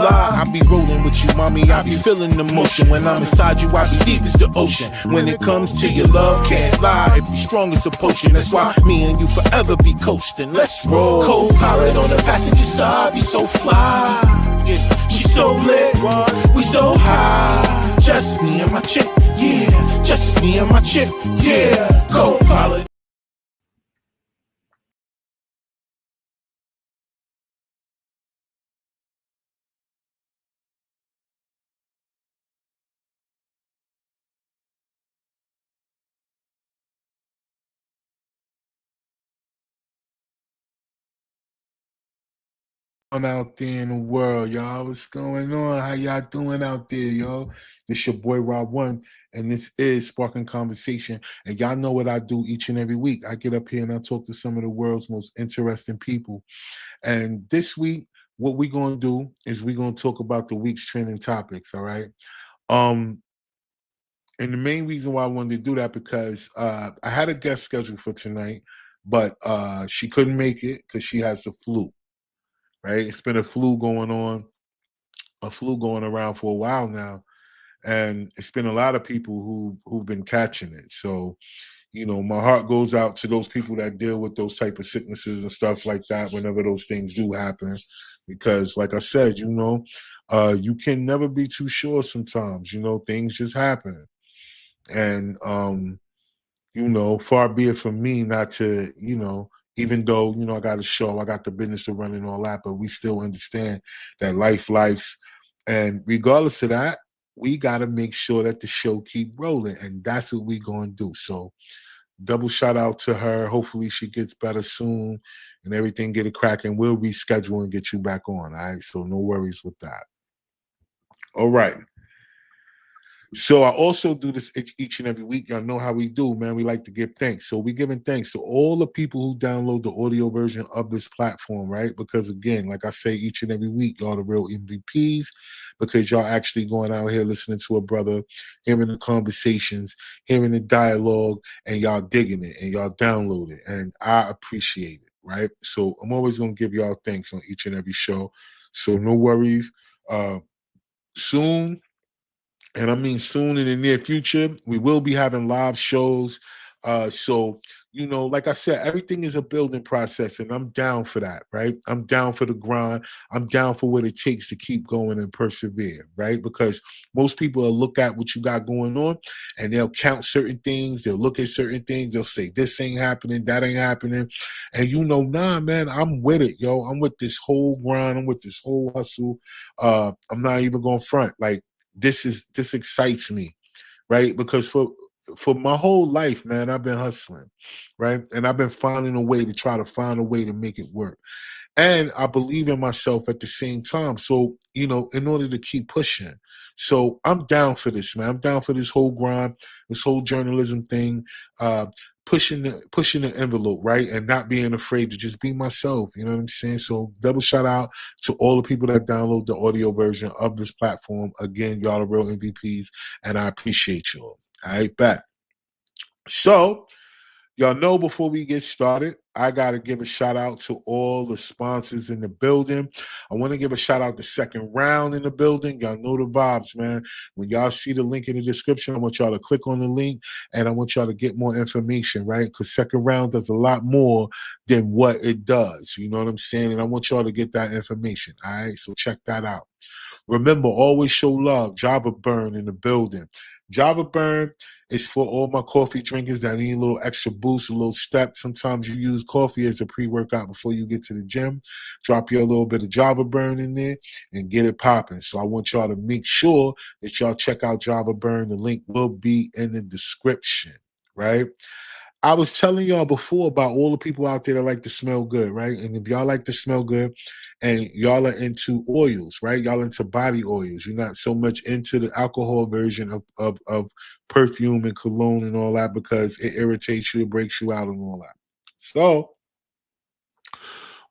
fly. I be rolling with you, mommy, I be feeling the motion. When I'm inside you, I be deep as the ocean. When it comes to your love, can't lie, it be strong as a potion. That's why me and you forever be coasting. Let's roll. Co-pilot on the passenger side, be so fly. Yeah, she so lit, we so high. Just me and my chick, yeah. Just me and my chick, yeah. Co-pilot. Out there in the world, y'all. What's going on? How y'all doing out there, yo? This your boy Rob One, and this is Sparking Conversation. And y'all know what I do each and every week. I get up here and I talk to some of the world's most interesting people. And this week, what we're gonna do is we're gonna talk about the week's trending topics. All right. Um, and the main reason why I wanted to do that because I had a guest scheduled for tonight, but she couldn't make it because she has the flu. Right? It's been a flu going around for a while now, and it's been a lot of people who've been catching it. So, my heart goes out to those people that deal with those type of sicknesses and stuff like that whenever those things do happen, because, like I said, you can never be too sure. Sometimes, things just happen, and far be it from me not to, even though, I got a show, I got the business to run and all that, but we still understand that life's, and regardless of that, we got to make sure that the show keep rolling, and that's what we going to do. So double shout out to her. Hopefully she gets better soon and everything get it cracking. We'll reschedule and get you back on, all right? So no worries with that. All right. So I also do this each and every week. Y'all know how we do, man. We like to give thanks. So we giving thanks to all the people who download the audio version of this platform, right? Because again, like I say each and every week, y'all the real MVPs because y'all actually going out here listening to a brother, hearing the conversations, hearing the dialogue, and y'all digging it and y'all download it. And I appreciate it, right? So I'm always going to give y'all thanks on each and every show. So no worries. Soon, and I mean soon in the near future, we will be having live shows. So, like I said, everything is a building process, and I'm down for that, right? I'm down for the grind. I'm down for what it takes to keep going and persevere, right? Because most people will look at what you got going on, and they'll count certain things. They'll look at certain things. They'll say, this ain't happening, that ain't happening. And nah, man, I'm with it, yo. I'm with this whole grind. I'm with this whole hustle. I'm not even going to front. Like, this excites me, right? Because for my whole life, man, I've been hustling, right? And I've been finding a way to try to find a way to make it work. And I believe in myself at the same time. So, in order to keep pushing. So I'm down for this, man. I'm down for this whole grind, this whole journalism thing, pushing the envelope, right? And not being afraid to just be myself. You know what I'm saying? So double shout out to all the people that download the audio version of this platform. Again, y'all are real MVPs, and I appreciate y'all. All right, back. So y'all know before we get started, I got to give a shout out to all the sponsors in the building. I want to give a shout out to Second Round in the building. Y'all know the vibes, man. When y'all see the link in the description, I want y'all to click on the link and I want y'all to get more information, right? Because Second Round does a lot more than what it does. You know what I'm saying? And I want y'all to get that information, all right? So check that out. Remember, always show love. Java Burn in the building. Java Burn is for all my coffee drinkers that need a little extra boost, a little step. Sometimes you use coffee as a pre-workout before you get to the gym. Drop your little bit of Java Burn in there and get it popping. So I want y'all to make sure that y'all check out Java Burn. The link will be in the description, right? I was telling y'all before about all the people out there that like to smell good, right? And if y'all like to smell good and y'all are into oils, right? Y'all into body oils. You're not so much into the alcohol version of perfume and cologne and all that because it irritates you, it breaks you out and all that. So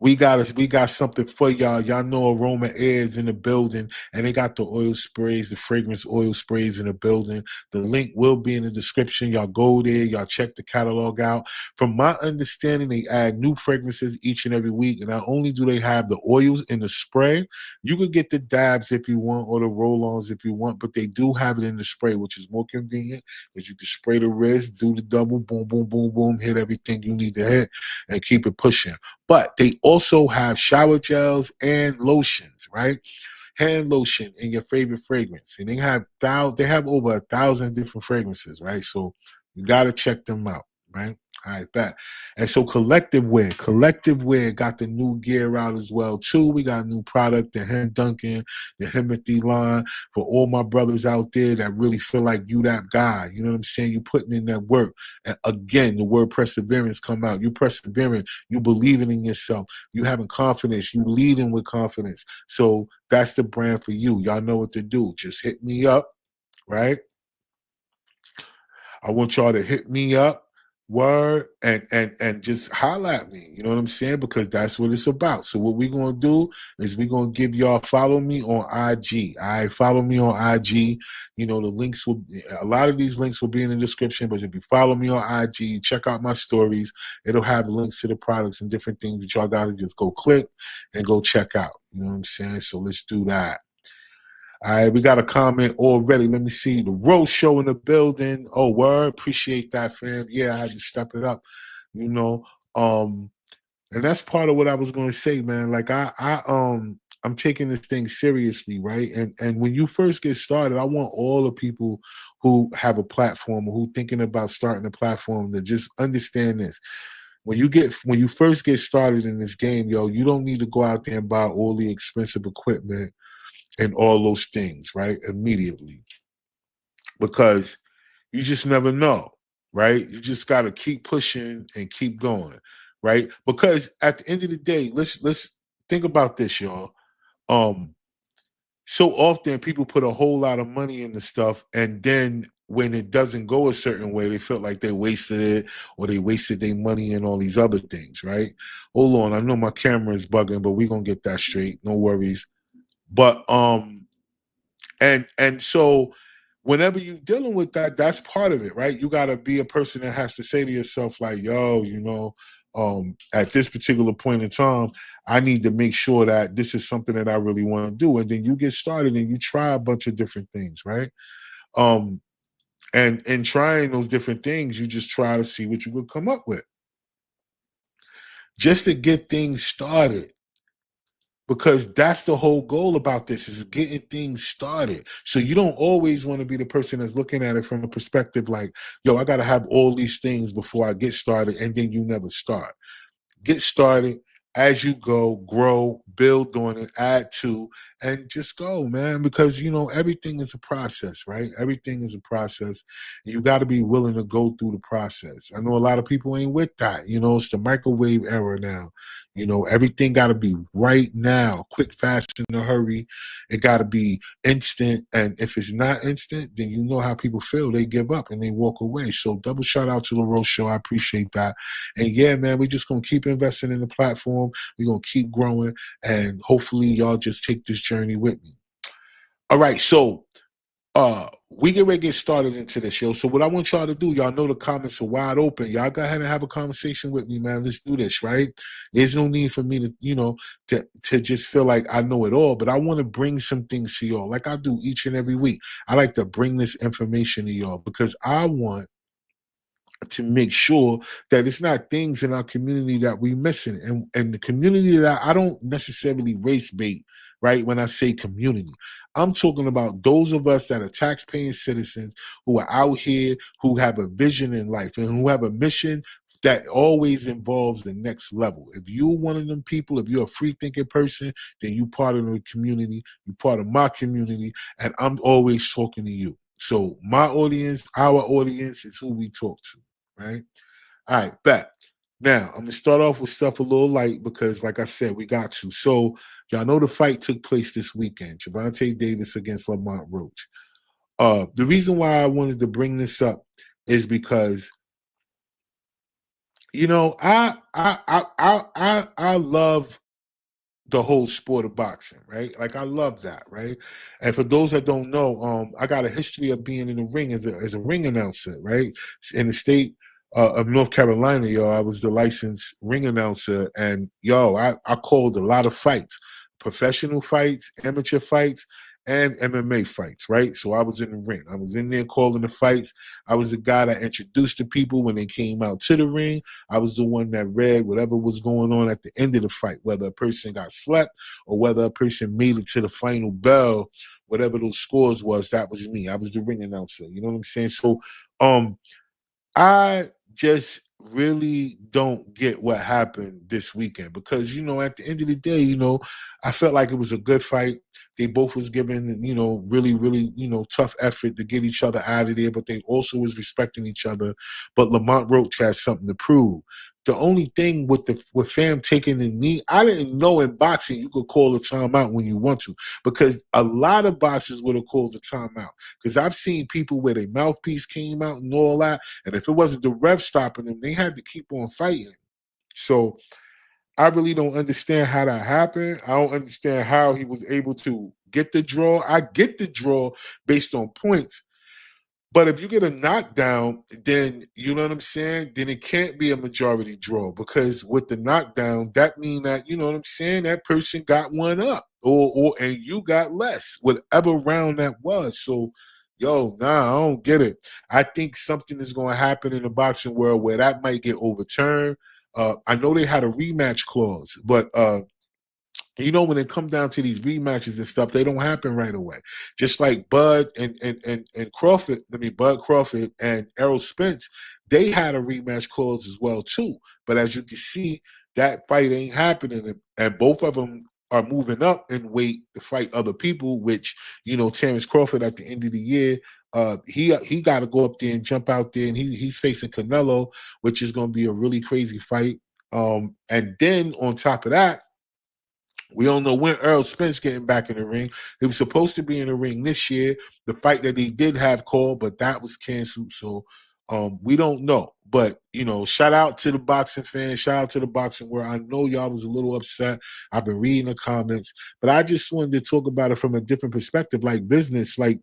We got something for y'all. Y'all know Aroma Air's in the building, and they got the oil sprays, the fragrance oil sprays in the building. The link will be in the description. Y'all go there, y'all check the catalog out. From my understanding, they add new fragrances each and every week. And not only do they have the oils in the spray, you could get the dabs if you want or the roll-ons if you want, but they do have it in the spray, which is more convenient because you can spray the wrist, do the double, boom, boom, boom, boom, hit everything you need to hit, and keep it pushing. But they also have shower gels and lotions, right? Hand lotion in your favorite fragrance, and they have over 1,000 different fragrances, right? So you got to check them out, right? All right, back. And so Collective Wear got the new gear out as well too. We got a new product, the Hem Duncan, the Himothy line, for all my brothers out there that really feel like you that guy. You know what I'm saying? You putting in that work. And again, the word perseverance come out. You persevering, you believing in yourself, you having confidence, you leading with confidence. So that's the brand for you. Y'all know what to do. Just hit me up, right? I want y'all to hit me up, word, and just holler at me. You know what I'm saying? Because that's what it's about. So what we're gonna do is we're gonna give y'all, follow me on IG. All right, follow me on IG. You know, a lot of these links will be in the description, but if you follow me on IG, check out my stories. It'll have links to the products and different things that y'all gotta just go click and go check out. You know what I'm saying? So let's do that. All right, we got a comment already. Let me see. The Rose Show in the building. Oh, word. Appreciate that, fam. Yeah, I had to step it up, you know. And that's part of what I was gonna say, man. Like I'm taking this thing seriously, right? And when you first get started, I want all the people who have a platform or who thinking about starting a platform to just understand this. When you first get started in this game, yo, you don't need to go out there and buy all the expensive equipment and all those things, right? Immediately. Because you just never know, right? You just got to keep pushing and keep going, right? Because at the end of the day, let's think about this, y'all. So often people put a whole lot of money into stuff, and then when it doesn't go a certain way, they felt like they wasted it or they wasted their money in all these other things, right? Hold on, I know my camera is bugging, but we're gonna get that straight. No worries. But and so whenever you're dealing with that, that's part of it, right? You got to be a person that has to say to yourself, like, yo, you know, at this particular point in time, I need to make sure that this is something that I really want to do. And then you get started and you try a bunch of different things, right? And in trying those different things, you just try to see what you could come up with just to get things started. Because that's the whole goal about this, is getting things started. So you don't always want to be the person that's looking at it from a perspective like, yo, I got to have all these things before I get started, and then you never start. Get started as you go, grow, build on it, add to, and just go, man. Because, you know, everything is a process, right? Everything is a process. And you got to be willing to go through the process. I know a lot of people ain't with that. You know, it's the microwave era now. You know, everything got to be right now, quick, fast, in a hurry. It got to be instant. And if it's not instant, then you know how people feel. They give up and they walk away. So double shout out to the Rose Show. I appreciate that. And yeah, man, we just going to keep investing in the platform. We're going to keep growing. And hopefully y'all just take this journey with me. All right. So we get ready to get started into this, yo. So what I want y'all to do, y'all know the comments are wide open. Y'all go ahead and have a conversation with me, man. Let's do this, right? There's no need for me to, you know, to just feel like I know it all, but I want to bring some things to y'all like I do each and every week. I like to bring this information to y'all because I want to make sure that it's not things in our community that we missing. And the community that I don't necessarily race bait, right? When I say community, I'm talking about those of us that are tax-paying citizens who are out here, who have a vision in life and who have a mission that always involves the next level. If you're one of them people, if you're a free-thinking person, then you part of the community, you part of my community, and I'm always talking to you. So my audience, our audience is who we talk to. Right. All right, bet. Now I'm gonna start off with stuff a little light because, like I said, we got to. So y'all know the fight took place this weekend. Gervonta Davis against Lamont Roach. The reason why I wanted to bring this up is because You know, I love the whole sport of boxing, right? Like I love that, right? And for those that don't know, I got a history of being in the ring as a ring announcer, right? In the state of North Carolina, yo, I was the licensed ring announcer, and yo, I called a lot of fights, professional fights, amateur fights, and MMA fights, right? So I was in the ring. I was in there calling the fights. I was the guy that introduced the people when they came out to the ring. I was the one that read whatever was going on at the end of the fight, whether a person got slept or whether a person made it to the final bell, whatever those scores was, that was me. I was the ring announcer. You know what I'm saying? So um I just really don't get what happened this weekend because at the end of the day, I felt like it was a good fight. They both was giving, really, really, tough effort to get each other out of there, but they also was respecting each other. But Lamont Roach has something to prove. The only thing with Fam taking the knee, I didn't know in boxing you could call a timeout when you want to, because a lot of boxers would have called the timeout. Because I've seen people where their mouthpiece came out and all that, and if it wasn't the ref stopping them, they had to keep on fighting. So I really don't understand how that happened. I don't understand how he was able to get the draw. I get the draw based on points. But if you get a knockdown, then you know what I'm saying? Then it can't be a majority draw, because with the knockdown, that means that, you know what I'm saying, that person got one up, or and you got less, whatever round that was. So yo, nah, I don't get it. I think something is gonna happen in the boxing world where that might get overturned. I know they had a rematch clause, but when it come down to these rematches and stuff, they don't happen right away. Just like Bud and Crawford, Bud Crawford and Errol Spence, they had a rematch clause as well too. But as you can see, that fight ain't happening, and both of them are moving up in weight to fight other people. Which Terrence Crawford at the end of the year, he got to go up there and jump out there, and he's facing Canelo, which is going to be a really crazy fight. And then on top of that, we don't know when Earl Spence getting back in the ring. He was supposed to be in the ring this year. The fight that he did have called, but that was canceled. So we don't know. But shout out to the boxing fans. Shout out to the boxing world. I know y'all was a little upset. I've been reading the comments, but I just wanted to talk about it from a different perspective, like business. Like,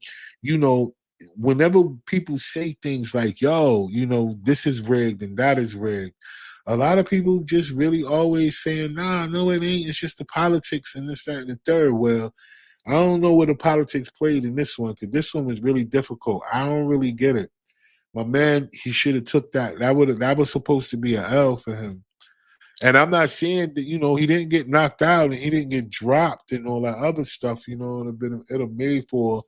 whenever people say things like, yo, this is rigged and that is rigged, a lot of people just really always saying, nah, no, it ain't. It's just the politics and this, that, and the third. Well, I don't know where the politics played in this one, because this one was really difficult. I don't really get it. My man, he should have took that. That was supposed to be an L for him. And I'm not saying that, he didn't get knocked out and he didn't get dropped and all that other stuff. It'll made for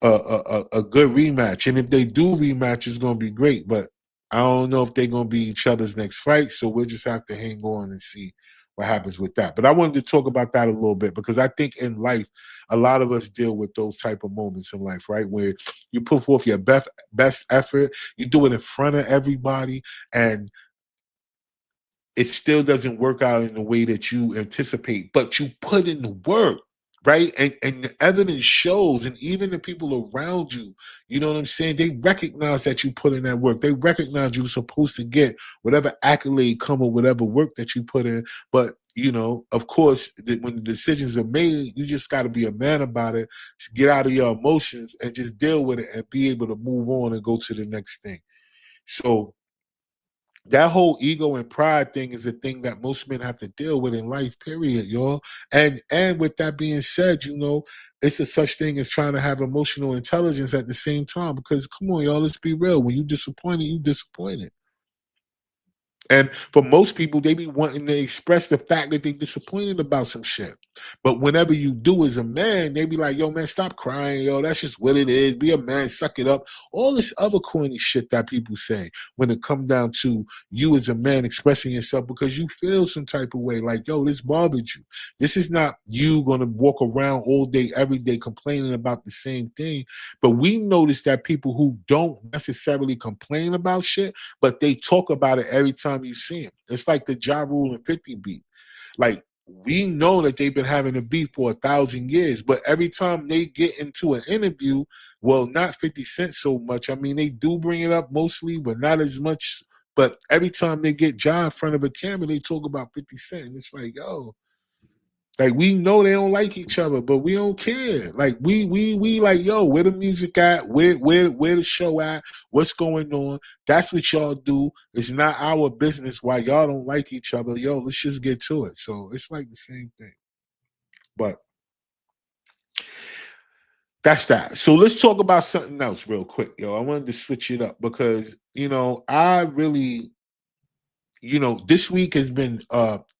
a good rematch. And if they do rematch, it's going to be great. But I don't know if they're going to be each other's next fight. So we'll just have to hang on and see what happens with that. But I wanted to talk about that a little bit, because I think in life, a lot of us deal with those type of moments in life, right? Where you put forth your best effort, you do it in front of everybody, and it still doesn't work out in the way that you anticipate, but you put in the work, right? And the evidence shows, and even the people around you, you know what I'm saying? They recognize that you put in that work. They recognize you're supposed to get whatever accolade come with whatever work that you put in. But, of course, when the decisions are made, you just got to be a man about it, get out of your emotions and just deal with it and be able to move on and go to the next thing. So that whole ego and pride thing is a thing that most men have to deal with in life, period, y'all. And with that being said, it's a such thing as trying to have emotional intelligence at the same time. Because come on, y'all, let's be real. When you disappointed, you disappointed. And for most people, they be wanting to express the fact that they disappointed about some shit. But whenever you do as a man, they be like, yo, man, stop crying, yo. That's just what it is. Be a man, suck it up. All this other corny shit that people say when it come down to you as a man expressing yourself because you feel some type of way. Like, yo, this bothered you. This is not you going to walk around all day, every day complaining about the same thing. But we notice that people who don't necessarily complain about shit, but they talk about it every time you see him. It's like the Ja Rule and 50 beat. Like, we know that they've been having a beef for 1,000 years, but every time they get into an interview, well, not 50 Cent so much. I mean, they do bring it up mostly, but not as much But every time they get Ja in front of a camera, they talk about 50 Cent. And it's like, yo, like we know they don't like each other, but we don't care. Like we like, yo, where the music at? Where the show at? What's going on? That's what y'all do. It's not our business why y'all don't like each other. Yo, let's just get to it. So it's like the same thing. But that's that. So let's talk about something else real quick, yo. I wanted to switch it up because, I really, this week has been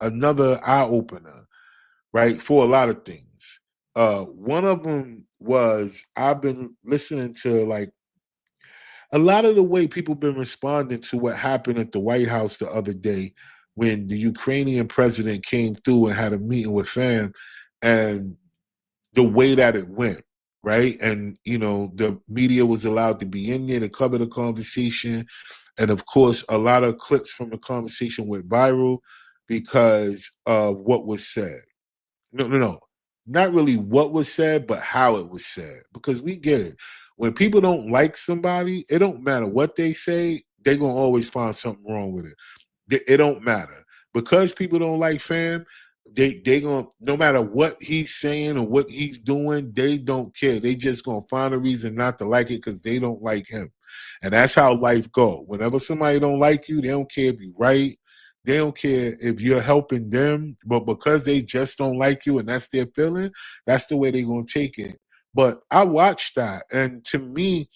another eye opener, right, for a lot of things. One of them was I've been listening to like a lot of the way people been responding to what happened at the White House the other day when the Ukrainian president came through and had a meeting with fam, and the way that it went, right? And, the media was allowed to be in there to cover the conversation. And of course, a lot of clips from the conversation went viral because of what was said. No. Not really what was said, but how it was said. Because we get it. When people don't like somebody, it don't matter what they say, they're going to always find something wrong with it. It don't matter. Because people don't like fam, they gonna, no matter what he's saying or what he's doing, they don't care. They just gonna find a reason not to like it because they don't like him. And that's how life go. Whenever somebody don't like you, they don't care if you right. They don't care if you're helping them, but because they just don't like you and that's their feeling, that's the way they're gonna take it. But I watched that, and to me,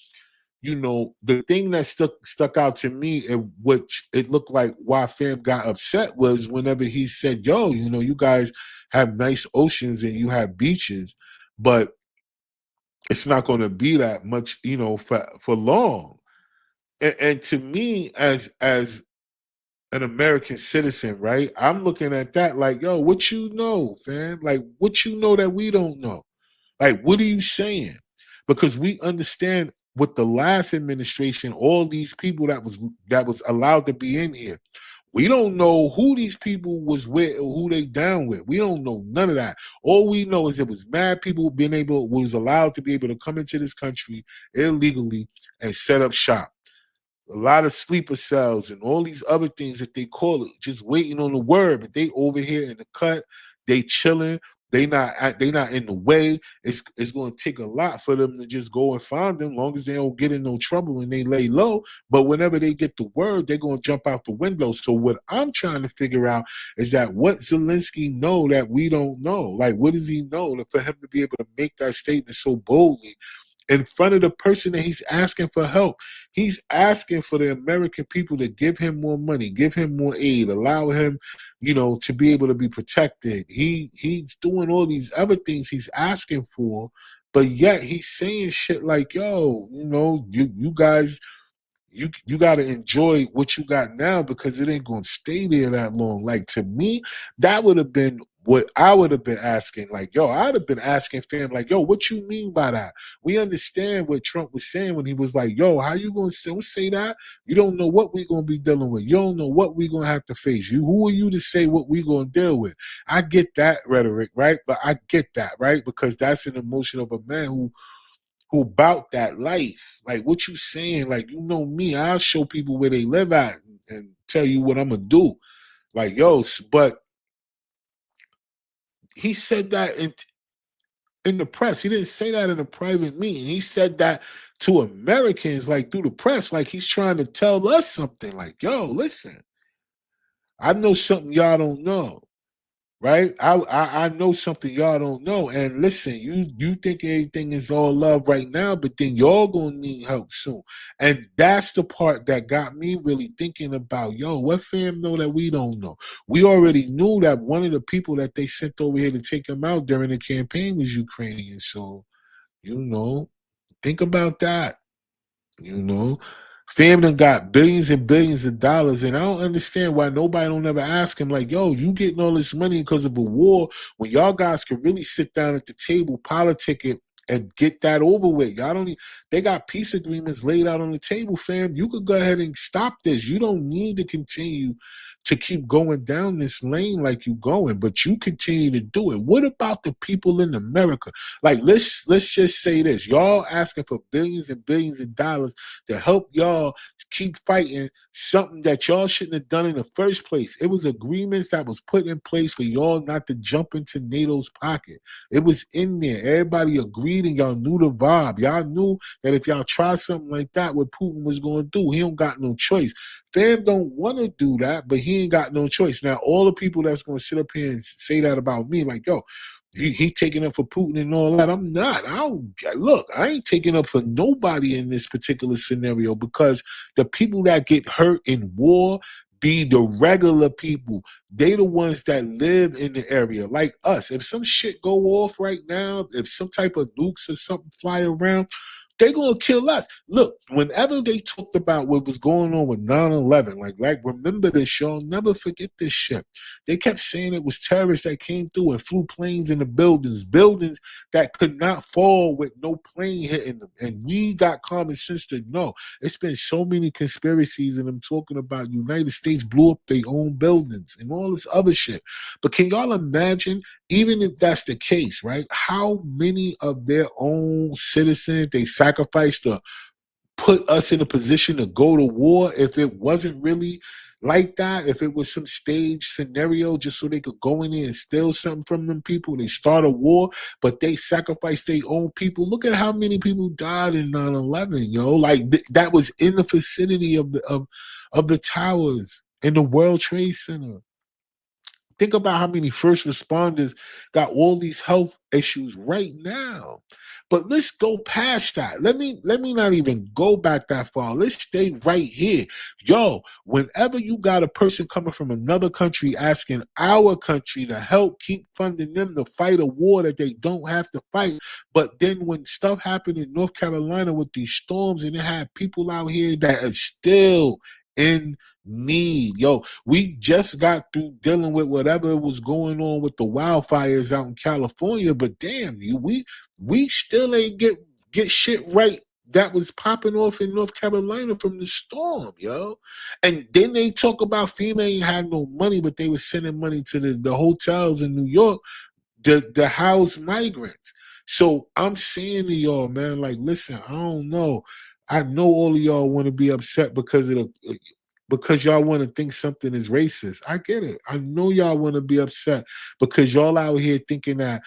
the thing that stuck out to me, and which it looked like why fam got upset, was whenever he said, yo, you guys have nice oceans and you have beaches, but it's not going to be that much, for long. And to me, as an American citizen, right, I'm looking at that like, yo, what you know, fam? Like, what you know that we don't know? Like, what are you saying? Because we understand with the last administration, all these people that was allowed to be in here, we don't know who these people was with or who they down with. We don't know none of that. All we know is it was mad people was allowed to be able to come into this country illegally and set up shop. A lot of sleeper cells and all these other things that they call it, just waiting on the word. But they over here in the cut, they chilling. They not in the way. It's going to take a lot for them to just go and find them, long as they don't get in no trouble and they lay low. But whenever they get the word, they're going to jump out the window. So what I'm trying to figure out is that what Zelensky know that we don't know. Like, what does he know for him to be able to make that statement so boldly in front of the person that he's asking for help? He's asking for the American people to give him more money, give him more aid, allow him, to be able to be protected. He's doing all these other things he's asking for, but yet he's saying shit like, yo, you guys, you got to enjoy what you got now because it ain't going to stay there that long. Like, to me, that would have been what I would have been asking. Like, yo, I'd have been asking fam, like, yo, what you mean by that? We understand what Trump was saying when he was like, yo, how you going to say that? You don't know what we're going to be dealing with. You don't know what we're going to have to face. Who are you to say what we're going to deal with? I get that rhetoric, right? But I get that, right? Because that's an emotion of a man who about that life. Like, what you saying? Like, me, I'll show people where they live at and tell you what I'm gonna do. Like, yo, but he said that in the press. He didn't say that in a private meeting. He said that to Americans, like, through the press, like he's trying to tell us something. Like, yo, listen, I know something y'all don't know. Right? I know something y'all don't know. And listen, you think everything is all love right now, but then y'all gonna need help soon. And that's the part that got me really thinking about, yo, what fam know that we don't know? We already knew that one of the people that they sent over here to take him out during the campaign was Ukrainian. So, think about that. Fam done got billions and billions of dollars, and I don't understand why nobody don't ever ask him, like, yo, you getting all this money because of a war when y'all guys could really sit down at the table, politic it, and get that over with. Y'all don't need, they got peace agreements laid out on the table, fam. You could go ahead and stop this. You don't need to continue to keep going down this lane like you going, but you continue to do it. What about the people in America? Like, let's just say this. Y'all asking for billions and billions of dollars to help y'all keep fighting something that y'all shouldn't have done in the first place. It was agreements that was put in place for y'all not to jump into NATO's pocket. It was in there. Everybody agreed and y'all knew the vibe. Y'all knew that if y'all try something like that, what Putin was going to do, he don't got no choice. Fam don't want to do that, but he ain't got no choice. Now, all the people that's going to sit up here and say that about me, like, yo, he taking up for Putin and all that. I'm not. I ain't taking up for nobody in this particular scenario, because the people that get hurt in war be the regular people. They the ones that live in the area, like us. If some shit go off right now, if some type of nukes or something fly around, they gonna kill us. Look, whenever they talked about what was going on with 9/11, like remember this, y'all. Never forget this shit. They kept saying it was terrorists that came through and flew planes in the buildings that could not fall with no plane hitting them. And we got common sense to know. It's been so many conspiracies, and I'm talking about United States blew up their own buildings and all this other shit. But can y'all imagine, even if that's the case, right? How many of their own citizens they sacrificed to put us in a position to go to war if it wasn't really like that, if it was some stage scenario just so they could go in there and steal something from them people, they start a war, but they sacrificed their own people. Look at how many people died in 9/11, yo. Like that was in the vicinity of the towers in the World Trade Center. Think about how many first responders got all these health issues right now. But let's go past that. Let me not even go back that far. Let's stay right here. Yo, whenever you got a person coming from another country asking our country to help keep funding them to fight a war that they don't have to fight, but then when stuff happened in North Carolina with these storms and they had people out here that are still in need. Yo, we just got through dealing with whatever was going on with the wildfires out in California, but damn, we still ain't get shit right that was popping off in North Carolina from the storm, yo. And then they talk about FEMA ain't had no money, but they were sending money to the hotels in New York to house migrants. So I'm saying to y'all, man, like, listen, I don't know. I know all of y'all want to be upset because y'all want to think something is racist. I get it. I know y'all want to be upset because y'all out here thinking that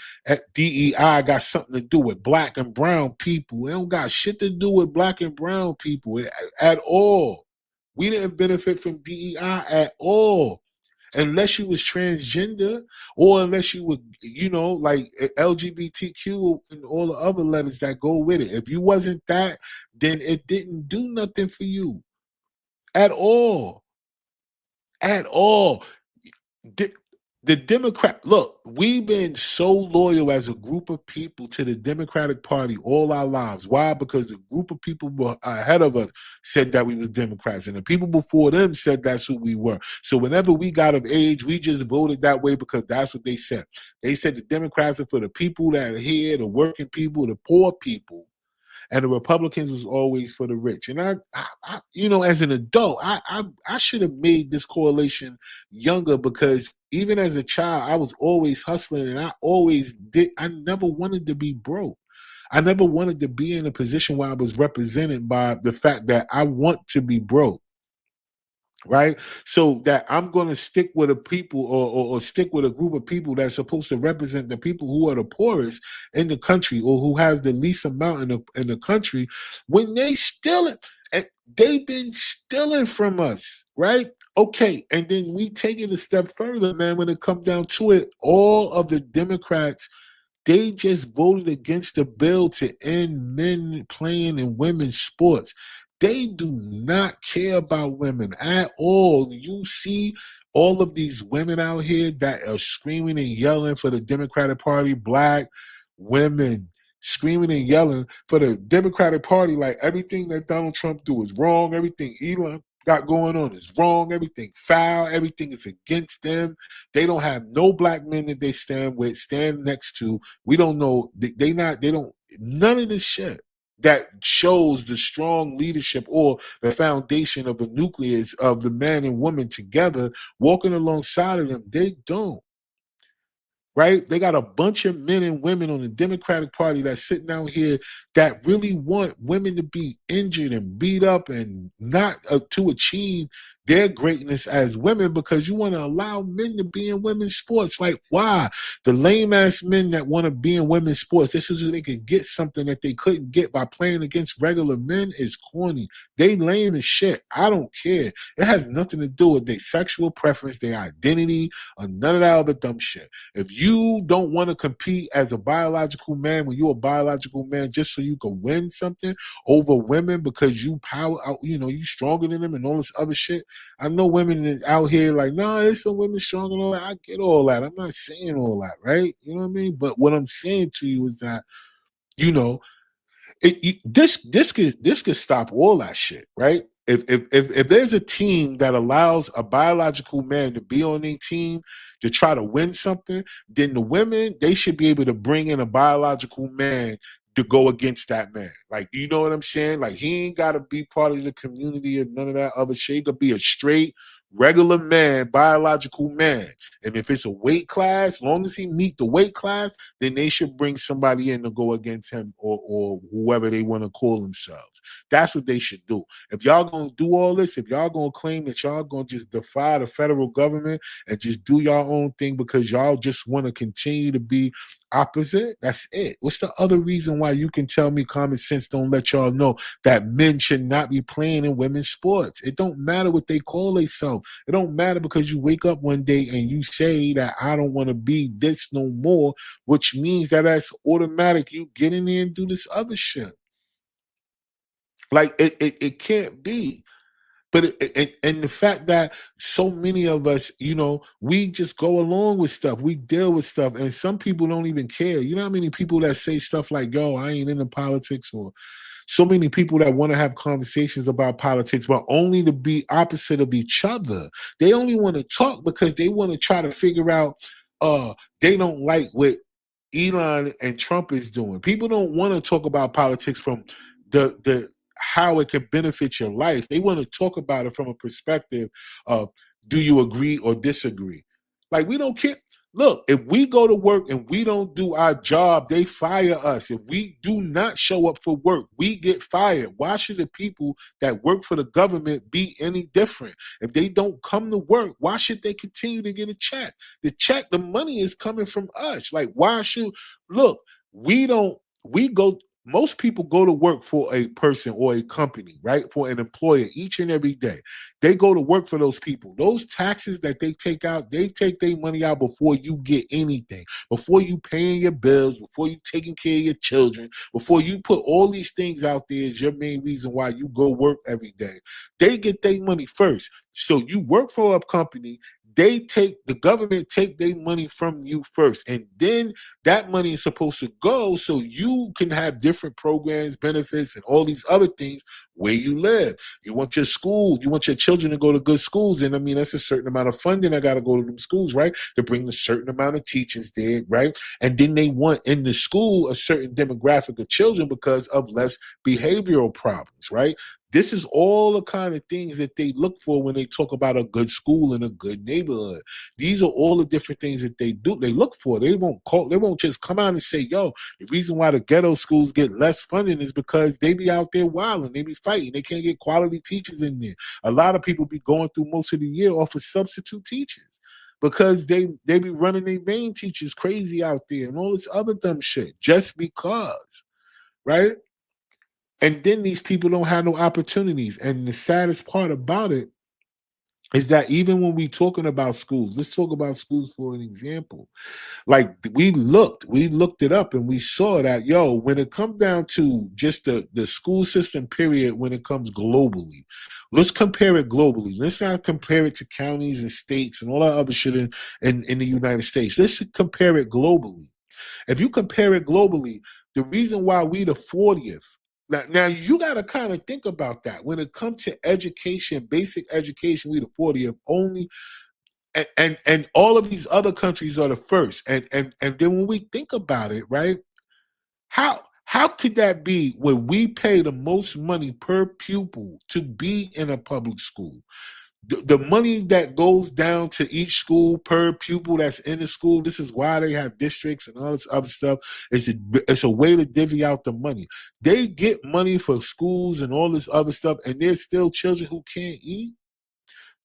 DEI got something to do with black and brown people. It don't got shit to do with black and brown people at all. We didn't benefit from DEI at all. Unless you was transgender or unless you were, like LGBTQ and all the other letters that go with it. If you wasn't that, then it didn't do nothing for you. At all. At all. The Democrat, look, we've been so loyal as a group of people to the Democratic Party all our lives. Why? Because the group of people ahead of us said that we was Democrats, and the people before them said that's who we were. So whenever we got of age, we just voted that way because that's what they said. They said the Democrats are for the people that are here, the working people, the poor people. And the Republicans was always for the rich. And I as an adult, I should have made this correlation younger because even as a child, I was always hustling and I never wanted to be broke. I never wanted to be in a position where I was represented by the fact that I want to be broke. Right, so that I'm going to stick with a people or stick with a group of people that's supposed to represent the people who are the poorest in the country or who has the least amount in the country. When they steal it, and they've been stealing from us, right? Okay, and then we take it a step further, man. When it comes down to it, all of the Democrats, they just voted against the bill to end men playing in women's sports. They do not care about women at all. You see all of these women out here that are screaming and yelling for the Democratic Party, black women screaming and yelling for the Democratic Party, like everything that Donald Trump do is wrong, everything Elon got going on is wrong, everything foul, everything is against them. They don't have no black men that they stand next to. We don't know, they don't, none of this shit. that shows the strong leadership or the foundation of the nucleus of the man and woman together walking alongside of them. They don't. Right? They got a bunch of men and women on the Democratic Party that's sitting out here that really want women to be injured and beat up and not to achieve their greatness as women, because you want to allow men to be in women's sports. Like, why? The lame ass men that want to be in women's sports, this is so they could get something that they couldn't get by playing against regular men, is corny. They lame as shit. I don't care. It has nothing to do with their sexual preference, their identity, or none of that other dumb shit. If you don't want to compete as a biological man when you're a biological man just so you can win something over women because you power out, you stronger than them and all this other shit. I know women out here like, no, there's some women stronger and all that. I get all that. I'm not saying all that, right? You know what I mean? But what I'm saying to you is that, you know, this could stop all that shit, right? If there's a team that allows a biological man to be on their team to try to win something, then the women, they should be able to bring in a biological man to go against that man. Like, you know what I'm saying? Like, he ain't got to be part of the community or none of that other shit. He could be a straight regular man, biological man. And if it's a weight class, long as he meet the weight class, then they should bring somebody in to go against him or whoever they want to call themselves. That's what they should do. If y'all gonna do all this, if y'all gonna claim that y'all gonna just defy the federal government and just do y'all own thing because y'all just want to continue to be opposite, that's it. What's the other reason why you can tell me common sense don't let y'all know that men should not be playing in women's sports? It don't matter what they call themselves. It don't matter because you wake up one day and you say that I don't want to be this no more, which means that that's automatic. You get in there and do this other shit. Like, it can't be. But and the fact that so many of us, we just go along with stuff. We deal with stuff. And some people don't even care. You know how many people that say stuff like, yo, I ain't into politics, or so many people that want to have conversations about politics, but only to be opposite of each other. They only want to talk because they want to try to figure out they don't like what Elon and Trump is doing. People don't want to talk about politics from the how it can benefit your life. They want to talk about it from a perspective of, do you agree or disagree? Like, we don't care. Look, if we go to work and we don't do our job, they fire us. If we do not show up for work, we get fired. Why should the people that work for the government be any different? If they don't come to work, why should they continue to get a check? The money is coming from us. Like, why should, look, most people go to work for a person or a company, right? For an employer each and every day. They go to work for those people. Those taxes that they take out, they take their money out before you get anything, before you paying your bills, before you taking care of your children, before you put all these things out there as your main reason why you go work every day. They get their money first. So you work for a company, the government take their money from you first, and then that money is supposed to go so you can have different programs, benefits, and all these other things where you live. You want your school, you want your children to go to good schools, and I mean, that's a certain amount of funding that got to go to them schools, right? To bring a certain amount of teachers there, right? And then they want in the school a certain demographic of children because of less behavioral problems, right? This is all the kind of things that they look for when they talk about a good school and a good neighborhood. These are all the different things that they do. They look for. They won't just come out and say, yo, the reason why the ghetto schools get less funding is because they be out there wilding, they be fighting. They can't get quality teachers in there. A lot of people be going through most of the year off of substitute teachers because they be running their main teachers crazy out there and all this other dumb shit just because, right? And then these people don't have no opportunities. And the saddest part about it is that even when we talking about schools, let's talk about schools for an example. Like, we looked it up and we saw that, yo, when it comes down to just the school system period, when it comes globally, let's compare it globally. Let's not compare it to counties and states and all that other shit in the United States. Let's compare it globally. If you compare it globally, the reason why we the 40th, now you got to kind of think about that. When it comes to education, basic education, we the 40th only, and all of these other countries are the first. And then when we think about it, right? How How could that be when we pay the most money per pupil to be in a public school? The money that goes down to each school per pupil that's in the school, this is why they have districts and all this other stuff. It's a way to divvy out the money. They get money for schools and all this other stuff, and there's still children who can't eat.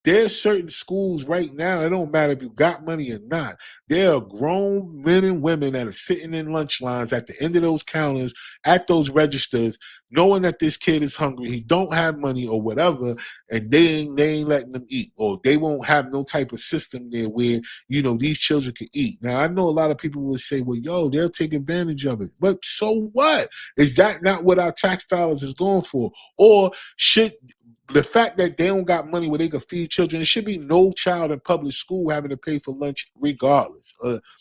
There's certain schools right now, it don't matter if you got money or not. There are grown men and women that are sitting in lunch lines at the end of those counters, at those registers, knowing that this kid is hungry, he don't have money or whatever, and they ain't letting them eat, or they won't have no type of system there where, these children can eat. Now, I know a lot of people will say, well, they'll take advantage of it. But so what? Is that not what our tax dollars is going for? Or should the fact that they don't got money where they could feed children, it should be no child in public school having to pay for lunch regardless.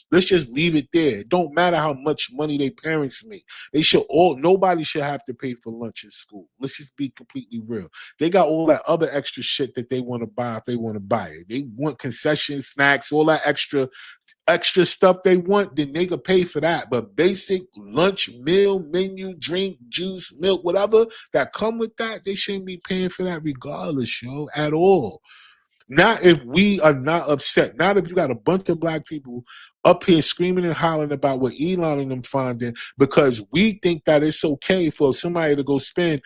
Let's just leave it there. It don't matter how much money their parents make. Nobody should have to pay for lunch in school. Let's just be completely real. They got all that other extra shit that they want to buy if they want to buy it. They want concession snacks, all that extra stuff they want, then they could pay for that. But basic lunch, meal, menu, drink, juice, milk, whatever that come with that, they shouldn't be paying for that regardless, at all. Not if we are not upset. Not if you got a bunch of black people up here screaming and hollering about what Elon and them finding, because we think that it's okay for somebody to go spend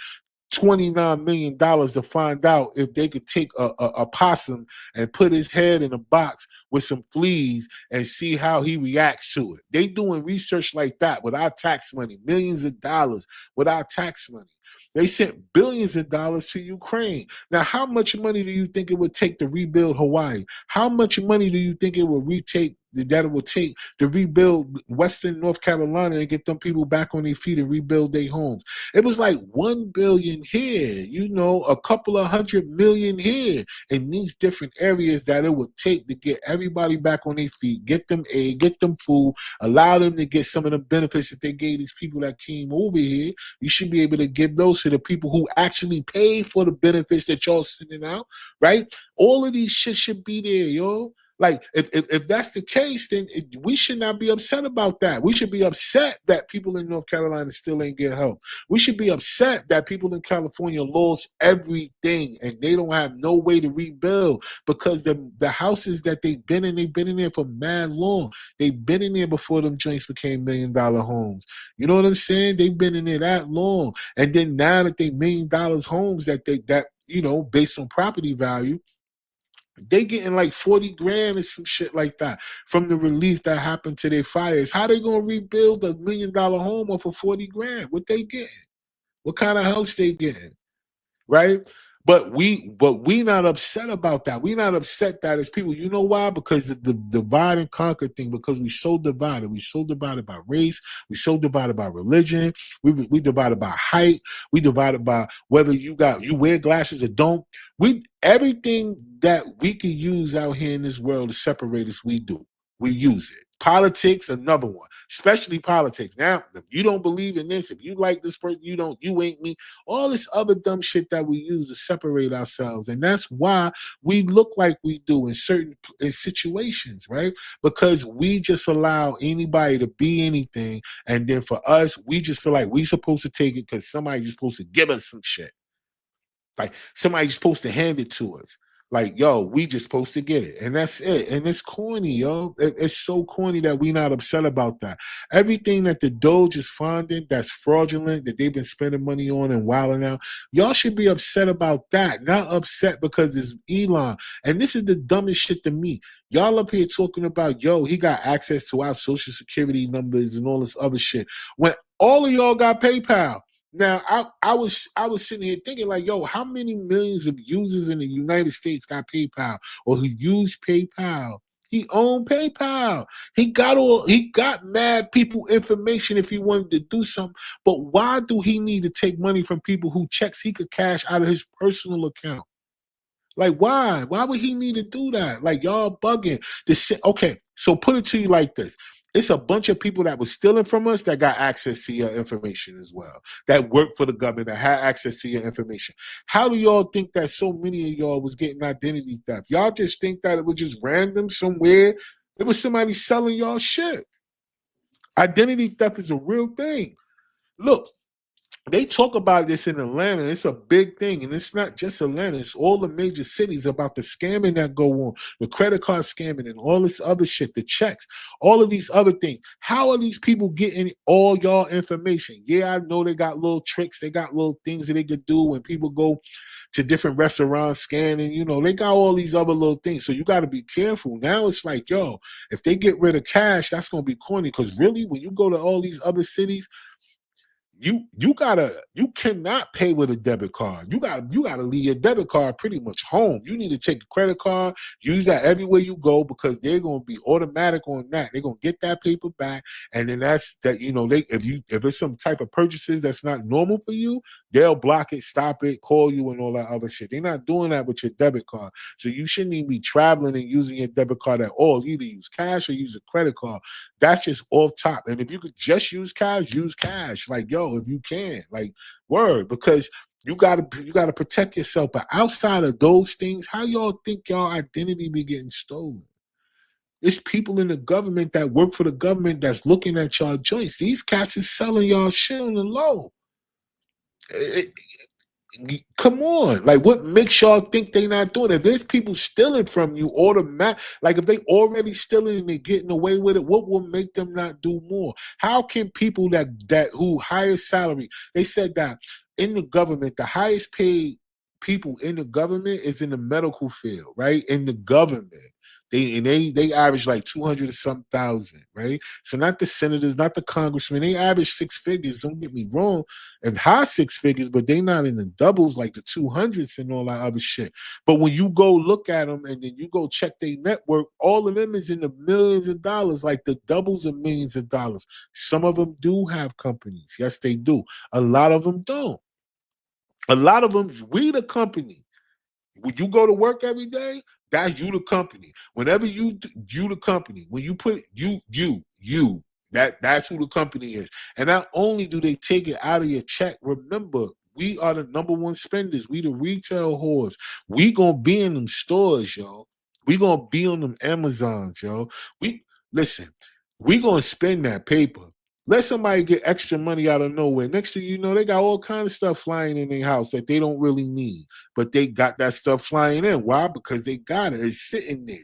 $29 million to find out if they could take a possum and put his head in a box with some fleas and see how he reacts to it. They doing research like that with our tax money, millions of dollars with our tax money. They sent billions of dollars to Ukraine. Now, how much money do you think it would take to rebuild Hawaii? How much money do you think it would take to rebuild Western North Carolina and get them people back on their feet and rebuild their homes? It was like $1 billion here, a couple of $100 million here in these different areas that it would take to get everybody back on their feet, get them aid, get them food, allow them to get some of the benefits that they gave these people that came over here. You should be able to give those to the people who actually paid for the benefits that y'all sending out, right? All of these shit should be there, yo. Like, if that's the case, then we should not be upset about that. We should be upset that people in North Carolina still ain't get help. We should be upset that people in California lost everything and they don't have no way to rebuild because the houses that they've been in there for mad long. They've been in there before them joints became $1 million homes. You know what I'm saying? They've been in there that long. And then now that they $1 million homes that based on property value, they getting like 40 grand or some shit like that from the relief that happened to their fires. How they gonna rebuild a $1 million home off of 40 grand? What they getting? What kind of house they getting? Right? But we not upset about that. We not upset that as people. You know why? Because the divide and conquer thing, because we so divided. We so divided by race. We so divided by religion. We divided by height. We divided by whether you wear glasses or don't. Everything that we can use out here in this world to separate us, we do. We use it. Politics, another one, especially politics. Now, if you don't believe in this, if you like this person, you ain't me. All this other dumb shit that we use to separate ourselves. And that's why we look like we do in certain situations, right? Because we just allow anybody to be anything. And then for us, we just feel like we're supposed to take it because somebody's supposed to give us some shit. Like somebody's supposed to hand it to us. Like, yo, we just supposed to get it. And that's it. And it's corny, yo. It's so corny that we not upset about that. Everything that the Doge is funding that's fraudulent, that they've been spending money on and wilding out, y'all should be upset about that. Not upset because it's Elon. And this is the dumbest shit to me. Y'all up here talking about, yo, he got access to our social security numbers and all this other shit. When all of y'all got PayPal. Now, I was sitting here thinking like, yo, how many millions of users in the United States got PayPal or who use PayPal? He owned PayPal. He got mad people information if he wanted to do something. But why do he need to take money from people who checks he could cash out of his personal account? Like, why? Why would he need to do that? Like, y'all bugging. Okay, so put it to you like this. It's a bunch of people that was stealing from us that got access to your information as well, that worked for the government, that had access to your information. How do y'all think that so many of y'all was getting identity theft? Y'all just think that it was just random somewhere? It was somebody selling y'all shit. Identity theft is a real thing. Look, they talk about this in Atlanta. It's a big thing, and it's not just Atlanta. It's all the major cities about the scamming that go on, the credit card scamming, and all this other shit, the checks, all of these other things. How are these people getting all y'all information? Yeah, I know they got little tricks, they got little things that they could do when people go to different restaurants scanning. You know, they got all these other little things. So you got to be careful. Now it's like, yo, if they get rid of cash, that's gonna be corny. Because really, when you go to all these other cities, you cannot pay with a debit card. You gotta leave your debit card pretty much home. You need to take a credit card, use that everywhere you go, because they're gonna be automatic on that. They're gonna get that paper back, and then that's that. You know, if it's some type of purchases that's not normal for you, they'll block it, stop it, call you, and all that other shit. They're not doing that with your debit card, so you shouldn't even be traveling and using your debit card at all. Either use cash or use a credit card. That's just off top. And if you could just use cash, use cash. Like, yo, if you can, like, word, because you gotta protect yourself. But outside of those things, how y'all think y'all identity be getting stolen? It's people in the government that work for the government that's looking at y'all joints. These cats is selling y'all shit on the low. It, Come on, like what makes y'all think they not doing it? If there's people stealing from you automatic, like if they already stealing and they getting away with it, what will make them not do more? How can people that who higher salary? They said that in the government, the highest paid people in the government is in the medical field, right? In the government. They average like 200 or some thousand, right? So not the senators, not the congressmen. They average six figures. Don't get me wrong, and high six figures, but they not in the doubles like the 200s and all that other shit. But when you go look at them and then you go check their network, all of them is in the millions of dollars, like the doubles of millions of dollars. Some of them do have companies. Yes, they do. A lot of them don't. A lot of them, we the company. When you go to work every day, that's you the company. Whenever you the company. When you put you, that's who the company is. And not only do they take it out of your check, remember, we are the number one spenders. We the retail whores. We gonna be in them stores, yo. We gonna be on them Amazons, yo. We listen, we gonna spend that paper. Let somebody get extra money out of nowhere. Next thing you know, they got all kind of stuff flying in their house that they don't really need, but they got that stuff flying in. Why? Because they got it. It's sitting there.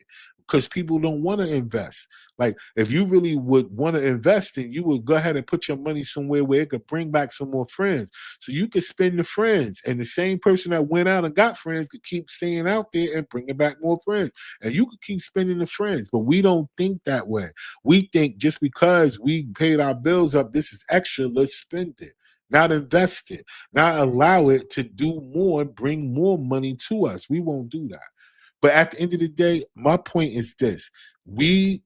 Because people don't want to invest. Like, if you really would want to invest, then you would go ahead and put your money somewhere where it could bring back some more friends. So you could spend the friends, and the same person that went out and got friends could keep staying out there and bringing back more friends. And you could keep spending the friends, but we don't think that way. We think just because we paid our bills up, this is extra, let's spend it. Not invest it, not allow it to do more, bring more money to us. We won't do that. But at the end of the day, my point is this: we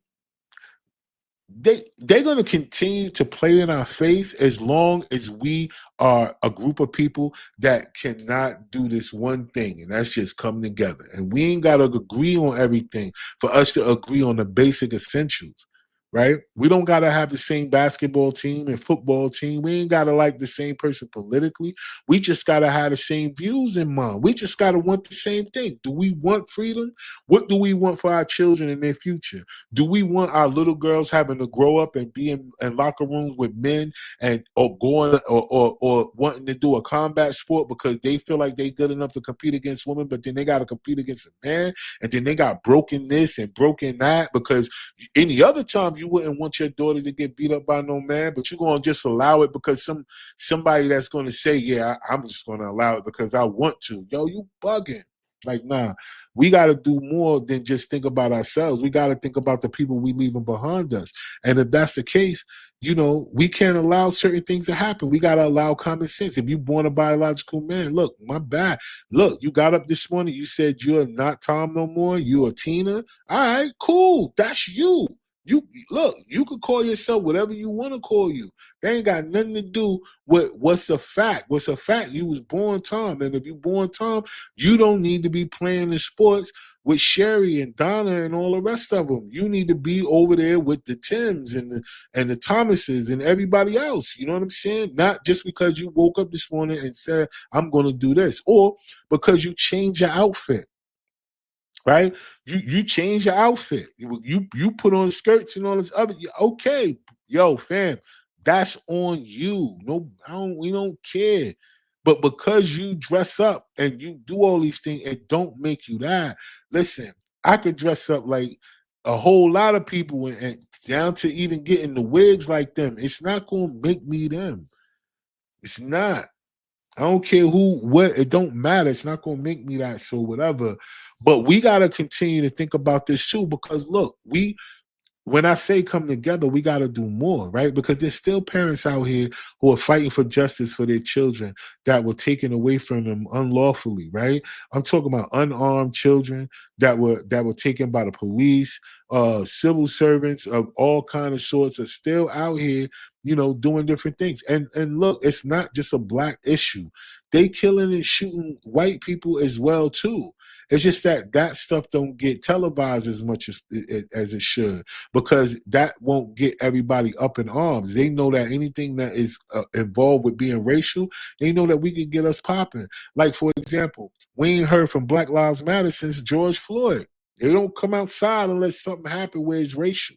they're going to continue to play in our face as long as we are a group of people that cannot do this one thing, and that's just come together. And we ain't got to agree on everything for us to agree on the basic essentials, right? We don't got to have the same basketball team and football team. We ain't got to like the same person politically. We just got to have the same views in mind. We just got to want the same thing. Do we want freedom? What do we want for our children in their future? Do we want our little girls having to grow up and be in locker rooms with men and or going or wanting to do a combat sport because they feel like they good enough to compete against women, but then they got to compete against a man, and then they got broken this and broken that? Because any other time you wouldn't want your daughter to get beat up by no man, but you're gonna just allow it because somebody that's gonna say, yeah, I'm just gonna allow it because I want to. Yo, you bugging. Like, nah, we got to do more than just think about ourselves. We got to think about the people we leaving behind us. And if that's the case, you know, we can't allow certain things to happen. We got to allow common sense. If you're born a biological man, look, my bad. Look, you got up this morning, you said you're not Tom no more. You're a Tina. All right, cool. That's you. You look, you could call yourself whatever you want to call you. They ain't got nothing to do with what's a fact. What's a fact? You was born Tom. And if you born Tom, you don't need to be playing in sports with Sherry and Donna and all the rest of them. You need to be over there with the Tims and the Thomases and everybody else. You know what I'm saying? Not just because you woke up this morning and said, I'm going to do this, or because you change your outfit. Right? You change your outfit. You put on skirts and all this other. Okay, yo, fam, That's on you. No, we don't care. But because you dress up and you do all these things, it don't make you that. Listen, I could dress up like a whole lot of people and down to even getting the wigs like them. It's not gonna make me them. It's not. I don't care who, what, it don't matter. It's not gonna make me that. So whatever. But we gotta continue to think about this too, because look, when I say come together, we got to do more, right? Because there's still parents out here who are fighting for justice for their children that were taken away from them unlawfully, right? I'm talking about unarmed children that were taken by the police, civil servants of all kind of sorts are still out here, doing different things. And look, it's not just a black issue. They killing and shooting white people as well too. It's just that stuff don't get televised as much as it should, because that won't get everybody up in arms. They know that anything that is involved with being racial, they know that we can get us popping. Like, for example, we ain't heard from Black Lives Matter since George Floyd. They don't come outside unless something happened where it's racial.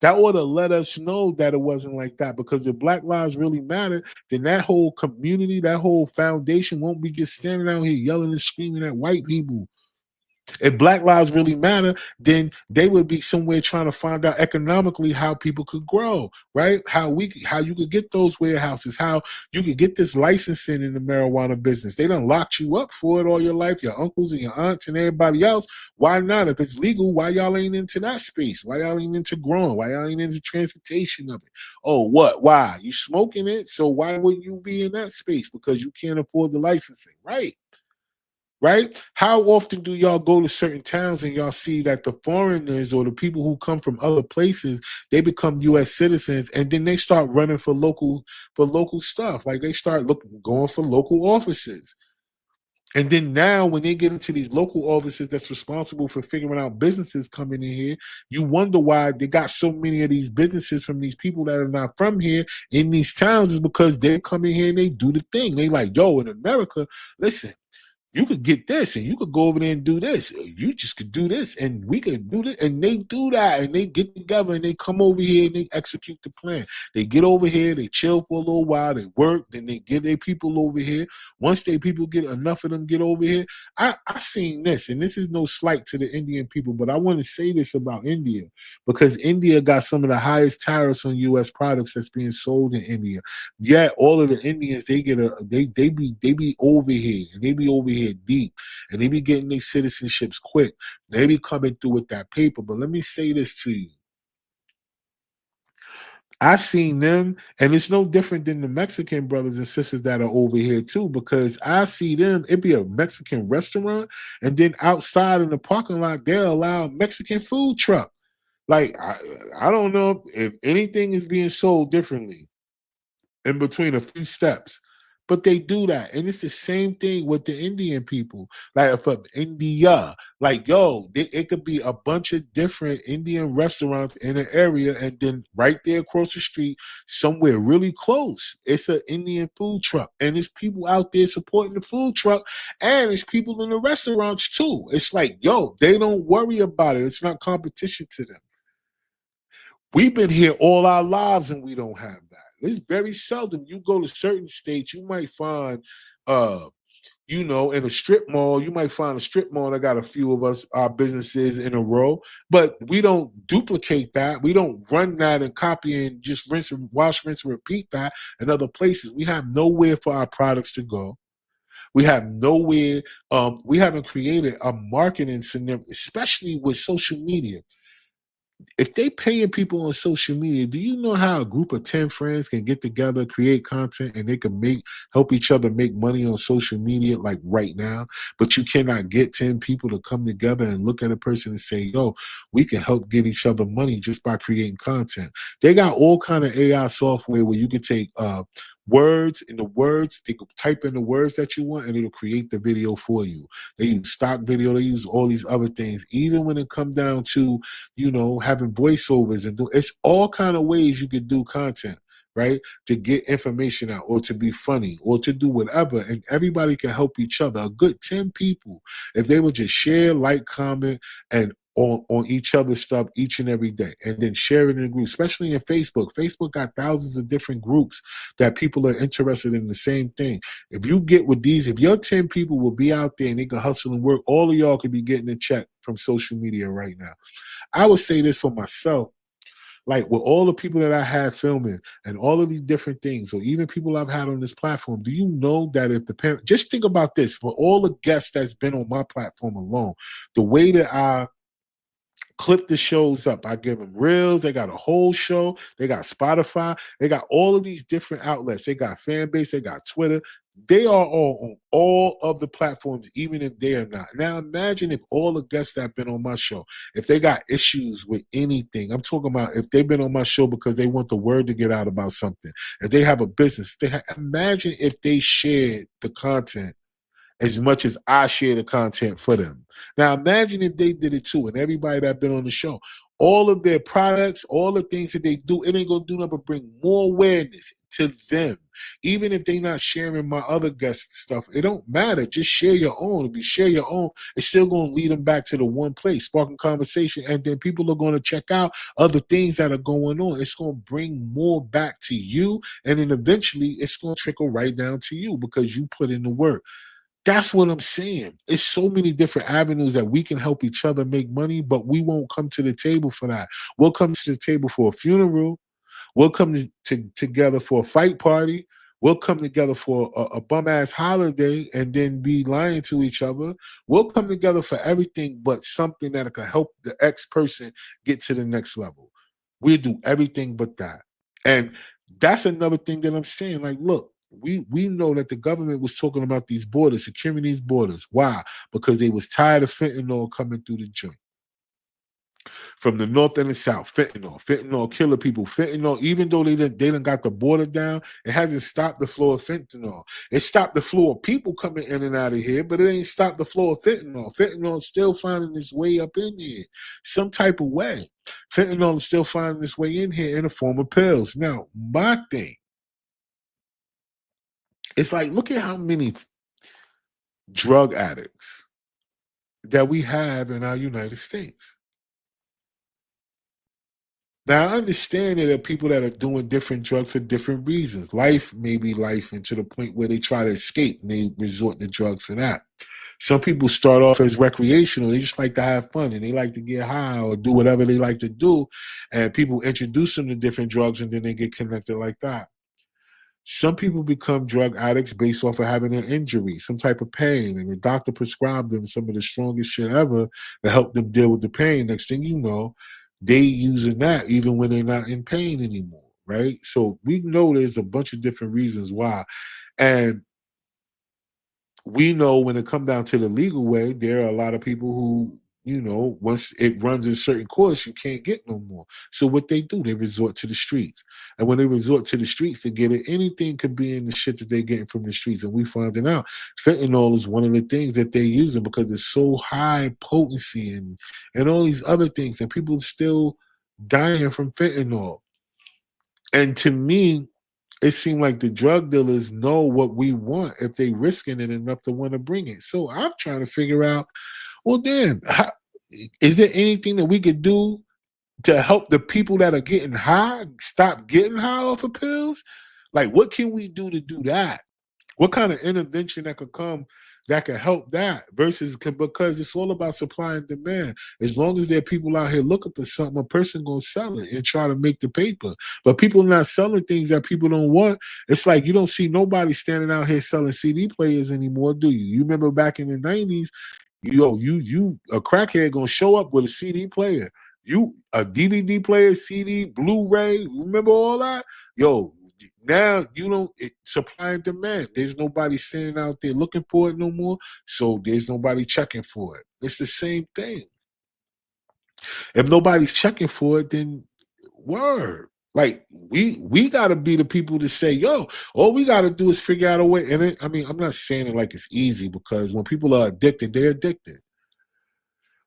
That ought to let us know that it wasn't like that, because if Black lives really matter, then that whole community, that whole foundation won't be just standing out here yelling and screaming at white people. If Black lives really matter, then they would be somewhere trying to find out economically how people could grow, right? How you could get those warehouses, how you could get this licensing in the marijuana business. They done locked you up for it all your life, your uncles and your aunts and everybody else. Why not? If it's legal, why y'all ain't into that space? Why y'all ain't into growing? Why y'all ain't into transportation of it? Oh, what? Why? You smoking it? So why wouldn't you be in that space? Because you can't afford the licensing, right? Right? How often do y'all go to certain towns and y'all see that the foreigners or the people who come from other places, they become U.S. citizens, and then they start running for local stuff? Like, they start going for local offices. And then now when they get into these local offices that's responsible for figuring out businesses coming in here, you wonder why they got so many of these businesses from these people that are not from here in these towns, is because they come in here and they do the thing. They like, yo, in America, listen, you could get this and you could go over there and do this. You just could do this and we could do this. And they do that and they get together and they come over here and they execute the plan. They get over here, they chill for a little while, they work, then they get their people over here. Once they people get enough of them get over here, I seen this, and this is no slight to the Indian people, but I want to say this about India, because India got some of the highest tariffs on U.S. products that's being sold in India. Yet all of the Indians, they be over here, and they be over here deep, and they be getting their citizenships quick. They be coming through with that paper. But let me say this to you. I seen them, and it's no different than the Mexican brothers and sisters that are over here too, because I see them, it be a Mexican restaurant, and then outside in the parking lot, they'll allow a Mexican food truck. Like, I don't know if anything is being sold differently in between a few steps, but they do that. And it's the same thing with the Indian people. Like, from India, like, yo, it could be a bunch of different Indian restaurants in an area, and then right there across the street, somewhere really close, it's an Indian food truck, and there's people out there supporting the food truck, and there's people in the restaurants too. It's like, yo, they don't worry about it. It's not competition to them. We've been here all our lives and we don't have that. It's very seldom. You go to certain states, you might find, in a strip mall, you might find a strip mall that got a few of our businesses in a row, but we don't duplicate that. We don't run that and copy and just rinse and repeat that in other places. We have nowhere for our products to go. We have nowhere. We haven't created a marketing scenario, especially with social media. If they paying people on social media, do you know how a group of 10 friends can get together, create content, and they can help each other make money on social media like right now? But you cannot get 10 people to come together and look at a person and say, yo, we can help get each other money just by creating content. They got all kind of AI software where you can take words, they could type in the words that you want and it'll create the video for you. They use stock video, they use all these other things. Even when it comes down to, having voiceovers it's all kind of ways you could do content, right? To get information out or to be funny or to do whatever. And everybody can help each other. A good 10 people, if they would just share, like, comment, and on each other's stuff each and every day, and then share it in a group, especially in Facebook. Facebook got thousands of different groups that people are interested in the same thing. If you get with these, if your 10 people will be out there and they can hustle and work, all of y'all could be getting a check from social media right now. I would say this for myself. Like with all the people that I had filming and all of these different things, or even people I've had on this platform, do you know that if the parent, just think about this, for all the guests that's been on my platform alone, the way that I clip the shows up. I give them reels. They got a whole show. They got Spotify. They got all of these different outlets. They got fan base. They got Twitter. They are all on all of the platforms, even if they are not. Now imagine if all the guests that have been on my show, if they got issues with anything. I'm talking about if they've been on my show because they want the word to get out about something. If they have a business, imagine if they shared the content as much as I share the content for them. Now imagine if they did it too, and everybody that been on the show, all of their products, all the things that they do, it ain't gonna do nothing but bring more awareness to them. Even if they not sharing my other guest stuff, it don't matter. Just share your own. If you share your own, it's still gonna lead them back to the one place, sparking conversation, and then people are gonna check out other things that are going on. It's gonna bring more back to you, and then eventually it's gonna trickle right down to you because you put in the work. That's what I'm saying. It's so many different avenues that we can help each other make money, but we won't come to the table for that. We'll come to the table for a funeral. We'll come together for a fight party. We'll come together for a bum ass holiday and then be lying to each other. We'll come together for everything but something that can help the ex person get to the next level. We'll do everything but that. And that's another thing that I'm saying. Like, look, we know that the government was talking about these borders, securing these borders. Why? Because they was tired of fentanyl coming through the joint. From the north and the south, fentanyl killing people. Fentanyl, even though they done got the border down, it hasn't stopped the flow of fentanyl. It stopped the flow of people coming in and out of here, but it ain't stopped the flow of fentanyl. Fentanyl is still finding its way up in here, some type of way. Fentanyl is still finding its way in here in the form of pills. Now, my thing, it's like, look at how many drug addicts that we have in our United States. Now, I understand that there are people that are doing different drugs for different reasons. Life may be life, and to the point where they try to escape and they resort to drugs for that. Some people start off as recreational. They just like to have fun and they like to get high or do whatever they like to do. And people introduce them to different drugs and then they get connected like that. Some people become drug addicts based off of having an injury, some type of pain, and the doctor prescribed them some of the strongest shit ever to help them deal with the pain. Next thing you know, they using that even when they're not in pain anymore, right? So we know there's a bunch of different reasons why. And we know when it comes down to the legal way, there are a lot of people who, once it runs in certain course, you can't get no more. So what they do, they resort to the streets. And when they resort to the streets to get it, anything could be in the shit that they're getting from the streets. And we finding out fentanyl is one of the things that they're using because it's so high potency and all these other things. And people are still dying from fentanyl. And to me, it seemed like the drug dealers know what we want if they risking it enough to want to bring it. So I'm trying to figure out, well, damn, is there anything that we could do to help the people that are getting high stop getting high off of pills? Like, what can we do to do that? What kind of intervention that could come that could help that versus because it's all about supply and demand. As long as there are people out here looking for something, a person gonna sell it and try to make the paper. But people not selling things that people don't want. It's like you don't see nobody standing out here selling CD players anymore, do you? You remember back in the 90s, you a crackhead gonna show up with a CD player. You a DVD player, CD, Blu-ray, remember all that? Yo, now you don't supply and demand. There's nobody standing out there looking for it no more, so there's nobody checking for it. It's the same thing. If nobody's checking for it, then word. Like we gotta be the people to say, yo, all we gotta do is figure out a way. And I'm not saying it like it's easy because when people are addicted, they're addicted.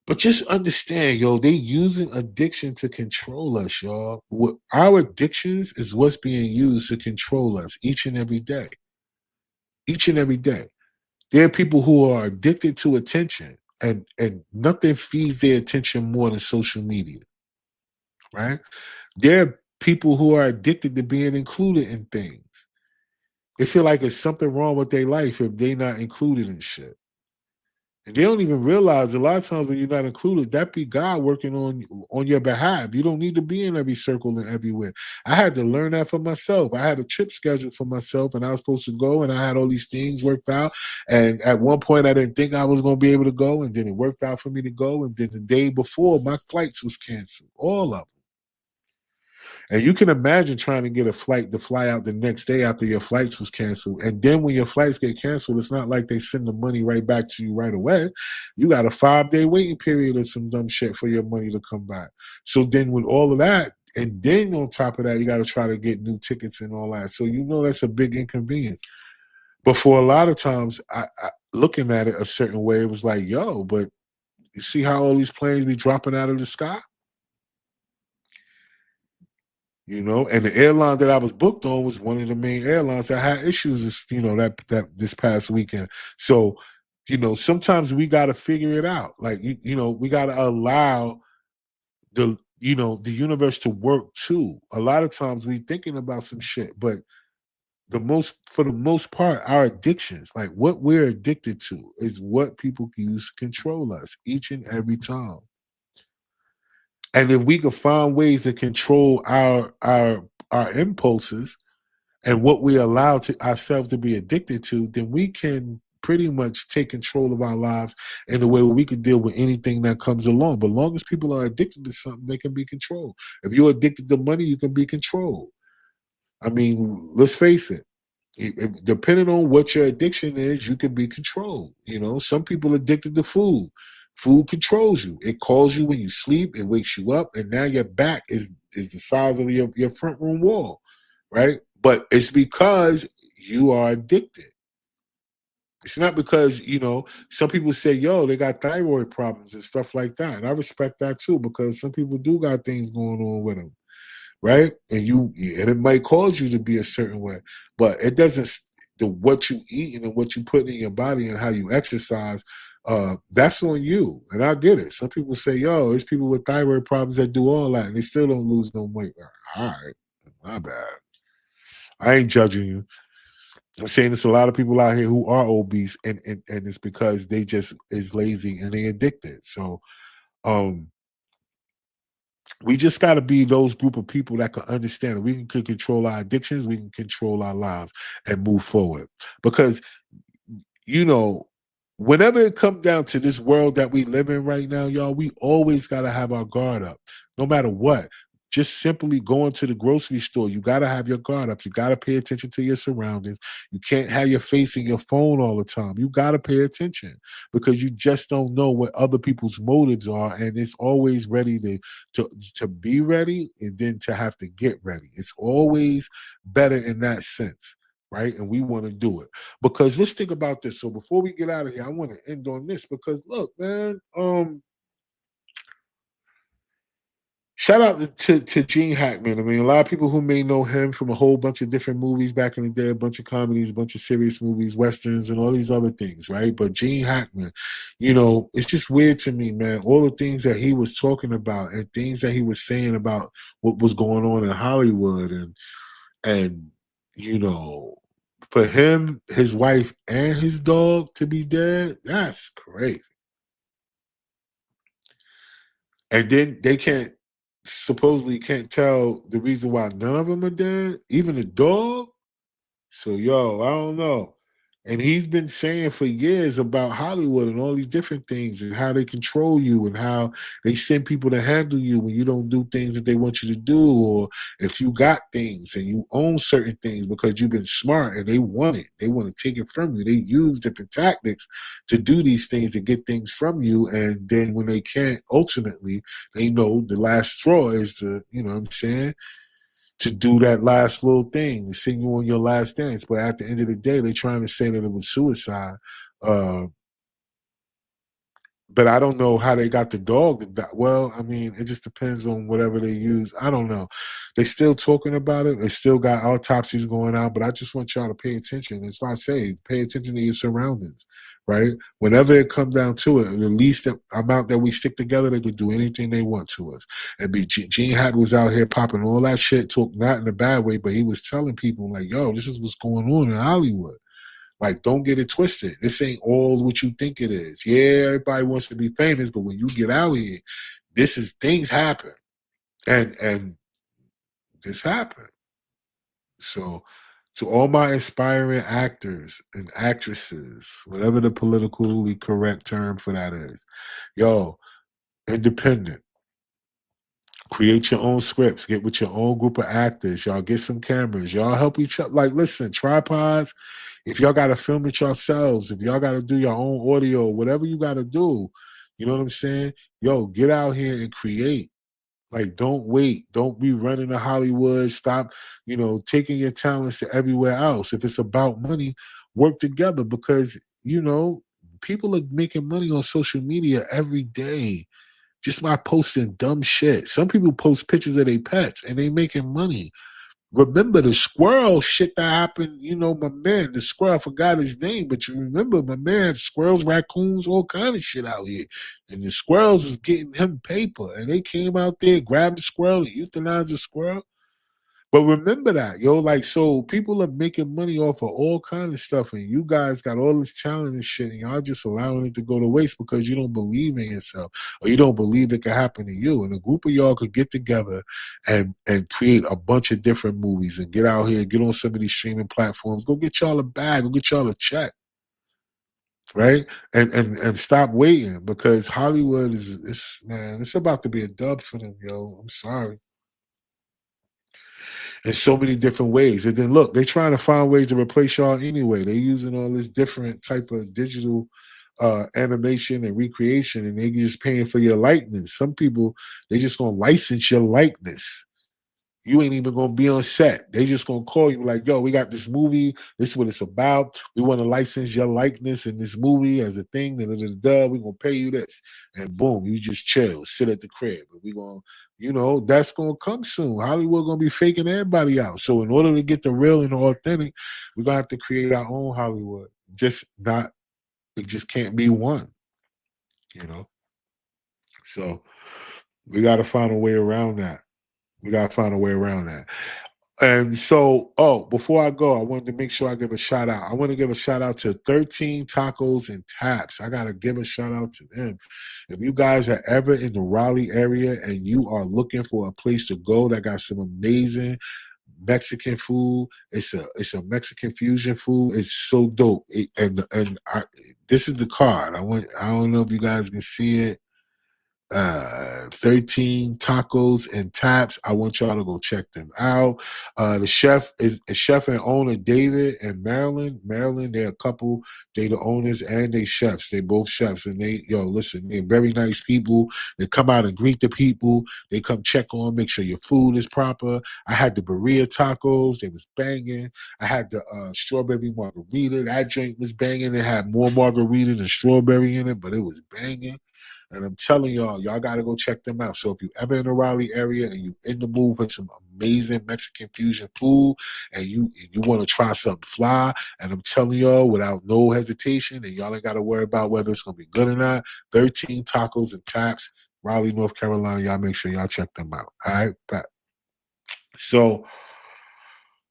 But just understand, yo, they using addiction to control us, y'all. Our addictions is what's being used to control us each and every day. Each and every day. There are people who are addicted to attention. and nothing feeds their attention more than social media, right? There are people who are addicted to being included in things. They feel like it's something wrong with their life if they're not included in shit. And they don't even realize a lot of times when you're not included, that be God working on your behalf. You don't need to be in every circle and everywhere. I had to learn that for myself. I had a trip scheduled for myself, and I was supposed to go, and I had all these things worked out. And at one point, I didn't think I was going to be able to go, and then it worked out for me to go. And then the day before, my flights was canceled, all of them. And you can imagine trying to get a flight to fly out the next day after your flights was canceled. And then when your flights get canceled, it's not like they send the money right back to you right away. You got a 5-day waiting period or some dumb shit for your money to come back. So then with all of that, and then on top of that, you got to try to get new tickets and all that. So you know that's a big inconvenience. But for a lot of times, I looking at it a certain way, it was like, yo, but you see how all these planes be dropping out of the sky? You know, and the airline that I was booked on was one of the main airlines that had issues that this past weekend. So, you know, sometimes we got to figure it out. Like, you know, we got to allow the universe to work too. A lot of times we thinking about some shit, but for the most part, our addictions, like what we're addicted to, is what people use to control us each and every time. And if we can find ways to control our impulses and what we allow to ourselves to be addicted to, then we can pretty much take control of our lives in a way where we can deal with anything that comes along. But long as people are addicted to something, they can be controlled. If you're addicted to money, you can be controlled. I mean, let's face it. Depending on what your addiction is, you can be controlled. You know, some people are addicted to food. Food controls you. It calls you when you sleep. It wakes you up, and now your back is the size of your front room wall, right? But it's because you are addicted. It's not because, you know, some people say, yo, they got thyroid problems and stuff like that. And I respect that too, because some people do got things going on with them, right? And it might cause you to be a certain way, but it doesn't. What you eat and what you put in your body and how you exercise, that's on you. And I get it. Some people say, yo, there's people with thyroid problems that do all that and they still don't lose no weight. All right, my bad. I ain't judging you. I'm saying there's a lot of people out here who are obese, and it's because they just is lazy and they addicted. So um we just got to be those group of people that can understand that we can control our addictions, we can control our lives and move forward. Because, you know, whenever it comes down to this world that we live in right now, y'all, we always got to have our guard up, no matter what. Just simply going to the grocery store, you got to have your guard up. You got to pay attention to your surroundings. You can't have your face in your phone all the time. You got to pay attention because you just don't know what other people's motives are, and it's always ready to be ready and then to have to get ready. It's always better in that sense, right? And we want to do it because let's think about this. So before we get out of here, I want to end on this because look, man, shout out to Gene Hackman. I mean, a lot of people who may know him from a whole bunch of different movies back in the day, a bunch of comedies, a bunch of serious movies, westerns, and all these other things, right? But Gene Hackman, you know, it's just weird to me, man. All the things that he was talking about and things that he was saying about what was going on in Hollywood and you know, for him, his wife, and his dog to be dead, that's crazy. And then they supposedly can't tell the reason why none of them are dead, even the dog. So, yo, I don't know. And he's been saying for years about Hollywood and all these different things and how they control you and how they send people to handle you when you don't do things that they want you to do, or if you got things and you own certain things because you've been smart and they want it. They want to take it from you. They use different tactics to do these things to get things from you. And then when they can't, ultimately, they know the last straw is you know what I'm saying? To do that last little thing, to send you on your last dance. But at the end of the day, they're trying to say that it was suicide. Uh, but I don't know how they got the dog to die. Well, I mean, it just depends on whatever they use. I don't know. They still talking about it. They still got autopsies going out, but I just want y'all to pay attention. That's why I say pay attention to your surroundings, right? Whenever it comes down to it, the least amount that we stick together, they could do anything they want to us. And Gene Hatt was out here popping all that shit, talk not in a bad way, but he was telling people like, yo, this is what's going on in Hollywood. Like, don't get it twisted. This ain't all what you think it is. Yeah, everybody wants to be famous, but when you get out here, this is things happen. And this happened. So to all my aspiring actors and actresses, whatever the politically correct term for that is, yo, independent. Create your own scripts. Get with your own group of actors. Y'all get some cameras. Y'all help each other. Like, listen, tripods. If y'all got to film it yourselves, if y'all got to do your own audio, whatever you got to do, you know what I'm saying? Yo, get out here and create. Like, don't wait. Don't be running to Hollywood. Stop, taking your talents to everywhere else. If it's about money, work together because, people are making money on social media every day just by posting dumb shit. Some people post pictures of their pets and they making money. Remember the squirrel shit that happened, my man, the squirrel, I forgot his name, but you remember my man, squirrels, raccoons, all kind of shit out here. And the squirrels was getting him paper. And they came out there, grabbed the squirrel, and euthanized the squirrel. But remember that, yo, like, so people are making money off of all kind of stuff, and you guys got all this talent and shit, and y'all just allowing it to go to waste because you don't believe in yourself or you don't believe it could happen to you. And a group of y'all could get together and create a bunch of different movies and get out here, get on some of these streaming platforms, go get y'all a bag, go get y'all a check. Right? And stop waiting because Hollywood it's about to be a dub for them, yo. I'm sorry. In so many different ways. And then look, they're trying to find ways to replace y'all anyway. They're using all this different type of digital animation and recreation, and they're just paying for your likeness. Some people, they just gonna license your likeness. You ain't even gonna be on set. They just gonna call you like, yo, we got this movie. This is what it's about. We want to license your likeness in this movie as a thing. We're gonna pay you this. And boom, you just chill, sit at the crib. And we gonna, that's gonna come soon. Hollywood gonna be faking everybody out. So in order to get the real and the authentic, we're gonna have to create our own Hollywood. It just can't be one, So we gotta find a way around that. And so, before I go, I wanted to make sure I give a shout out. I want to give a shout out to 13 Tacos and Taps. I got to give a shout out to them. If you guys are ever in the Raleigh area and you are looking for a place to go that got some amazing Mexican food, it's a Mexican fusion food. It's so dope. This is the card. I don't know if you guys can see it. 13 Tacos and Taps. I want y'all to go check them out. The chef and owner David and Marilyn. They're a couple. They the owners and they chefs. They both chefs, and listen, they're very nice people. They come out and greet the people. They come check on, make sure your food is proper. I had the burrito tacos. They was banging. I had the strawberry margarita. That drink was banging. It had more margarita than strawberry in it, but it was banging. And I'm telling y'all got to go check them out. So if you ever in the Raleigh area and you in the mood for some amazing Mexican fusion food and you want to try something fly, and I'm telling y'all without no hesitation, and y'all ain't got to worry about whether it's going to be good or not, 13 Tacos and Taps, Raleigh, North Carolina. Y'all make sure y'all check them out. All right? But, so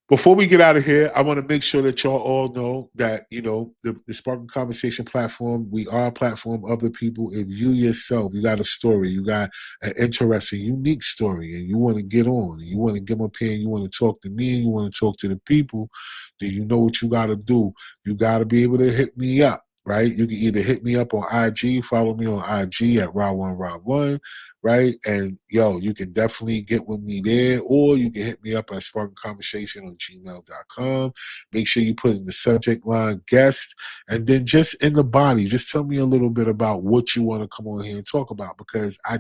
before we get out of here, I want to make sure that y'all all know that, the Sparking Conversation platform, we are a platform of the people. If you yourself, you got a story, you got an interesting, unique story, and you want to get on, and you want to get up here, and you want to talk to me, and you want to talk to the people, then you know what you got to do. You got to be able to hit me up, right? You can either hit me up on IG, follow me on IG at Raw1Raw1, right? And you can definitely get with me there, or you can hit me up at sparkingconversation on gmail.com. Make sure you put in the subject line guest, and then just in the body, just tell me a little bit about what you want to come on here and talk about, because I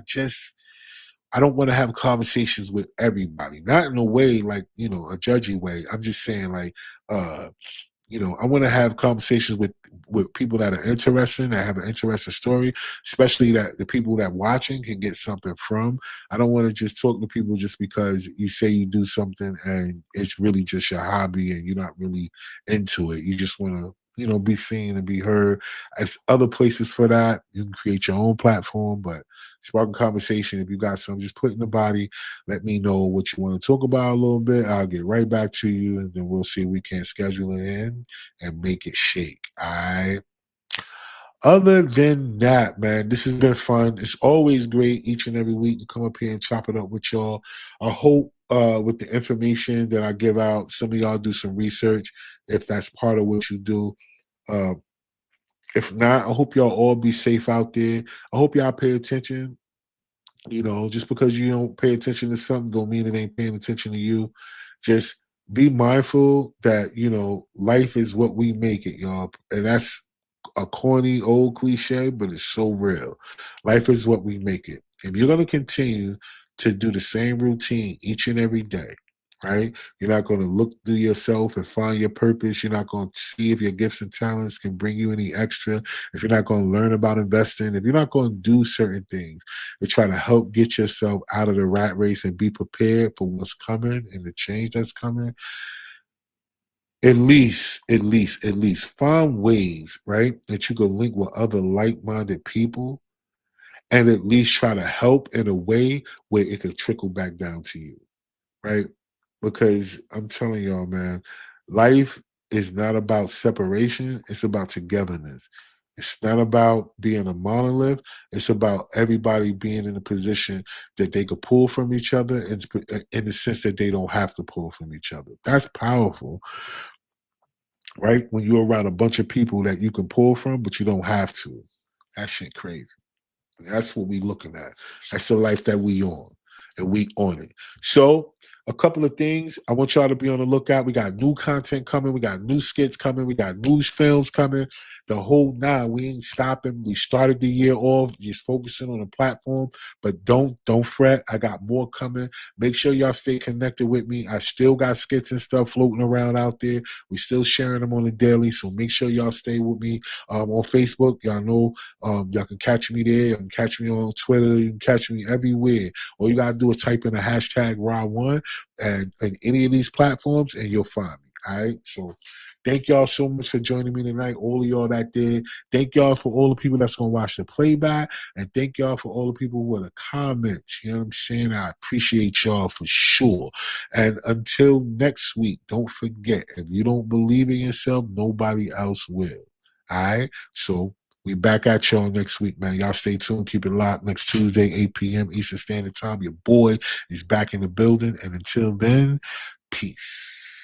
don't want to have conversations with everybody, not in a way like, a judgy way. I'm just saying like, I want to have conversations with people that are interesting, that have an interesting story, especially that the people that watching can get something from. I don't want to just talk to people just because you say you do something and it's really just your hobby and you're not really into it. You just want to, be seen and be heard. As other places for that, you can create your own platform, but spark a conversation. If you got something, just put in the body. Let me know what you want to talk about a little bit. I'll get right back to you, and then we'll see if we can schedule it in and make it shake. All right. Other than that, man, this has been fun. It's always great each and every week to come up here and chop it up with y'all. I hope with the information that I give out, some of y'all do some research if that's part of what you do. Uh, if not, I hope y'all all be safe out there. I hope y'all pay attention. Just because you don't pay attention to something don't mean it ain't paying attention to you. Just be mindful that, life is what we make it, y'all. And that's a corny old cliche, but it's so real. Life is what we make it. If you're going to continue to do the same routine each and every day, right? You're not going to look through yourself and find your purpose. You're not going to see if your gifts and talents can bring you any extra. If you're not going to learn about investing, if you're not going to do certain things to try to help get yourself out of the rat race and be prepared for what's coming and the change that's coming, at least find ways, right, that you can link with other like-minded people and at least try to help in a way where it could trickle back down to you, right? Because I'm telling y'all, man, life is not about separation. It's about togetherness. It's not about being a monolith. It's about everybody being in a position that they could pull from each other in the sense that they don't have to pull from each other. That's powerful, right? When you're around a bunch of people that you can pull from, but you don't have to. That shit crazy. That's what we looking at. That's the life that we on, and we on it. So a couple of things. I want y'all to be on the lookout. We got new content coming. We got new skits coming. We got news films coming. The whole nine. We ain't stopping. We started the year off just focusing on the platform, but don't fret. I got more coming. Make sure y'all stay connected with me. I still got skits and stuff floating around out there. We still sharing them on the daily, so make sure y'all stay with me on Facebook. Y'all know y'all can catch me there. You can catch me on Twitter. You can catch me everywhere. All you gotta do is type in the hashtag Raw1 and any of these platforms, and you'll find me. All right. So thank y'all so much for joining me tonight. All of y'all that did. Thank y'all for all the people that's gonna watch the playback, and thank y'all for all the people with the comments. You know what I'm saying? I appreciate y'all for sure. And until next week, don't forget, if you don't believe in yourself, nobody else will. All right. So we back at y'all next week, man. Y'all stay tuned. Keep it locked. Next Tuesday, 8 p.m. Eastern Standard Time. Your boy is back in the building. And until then, peace.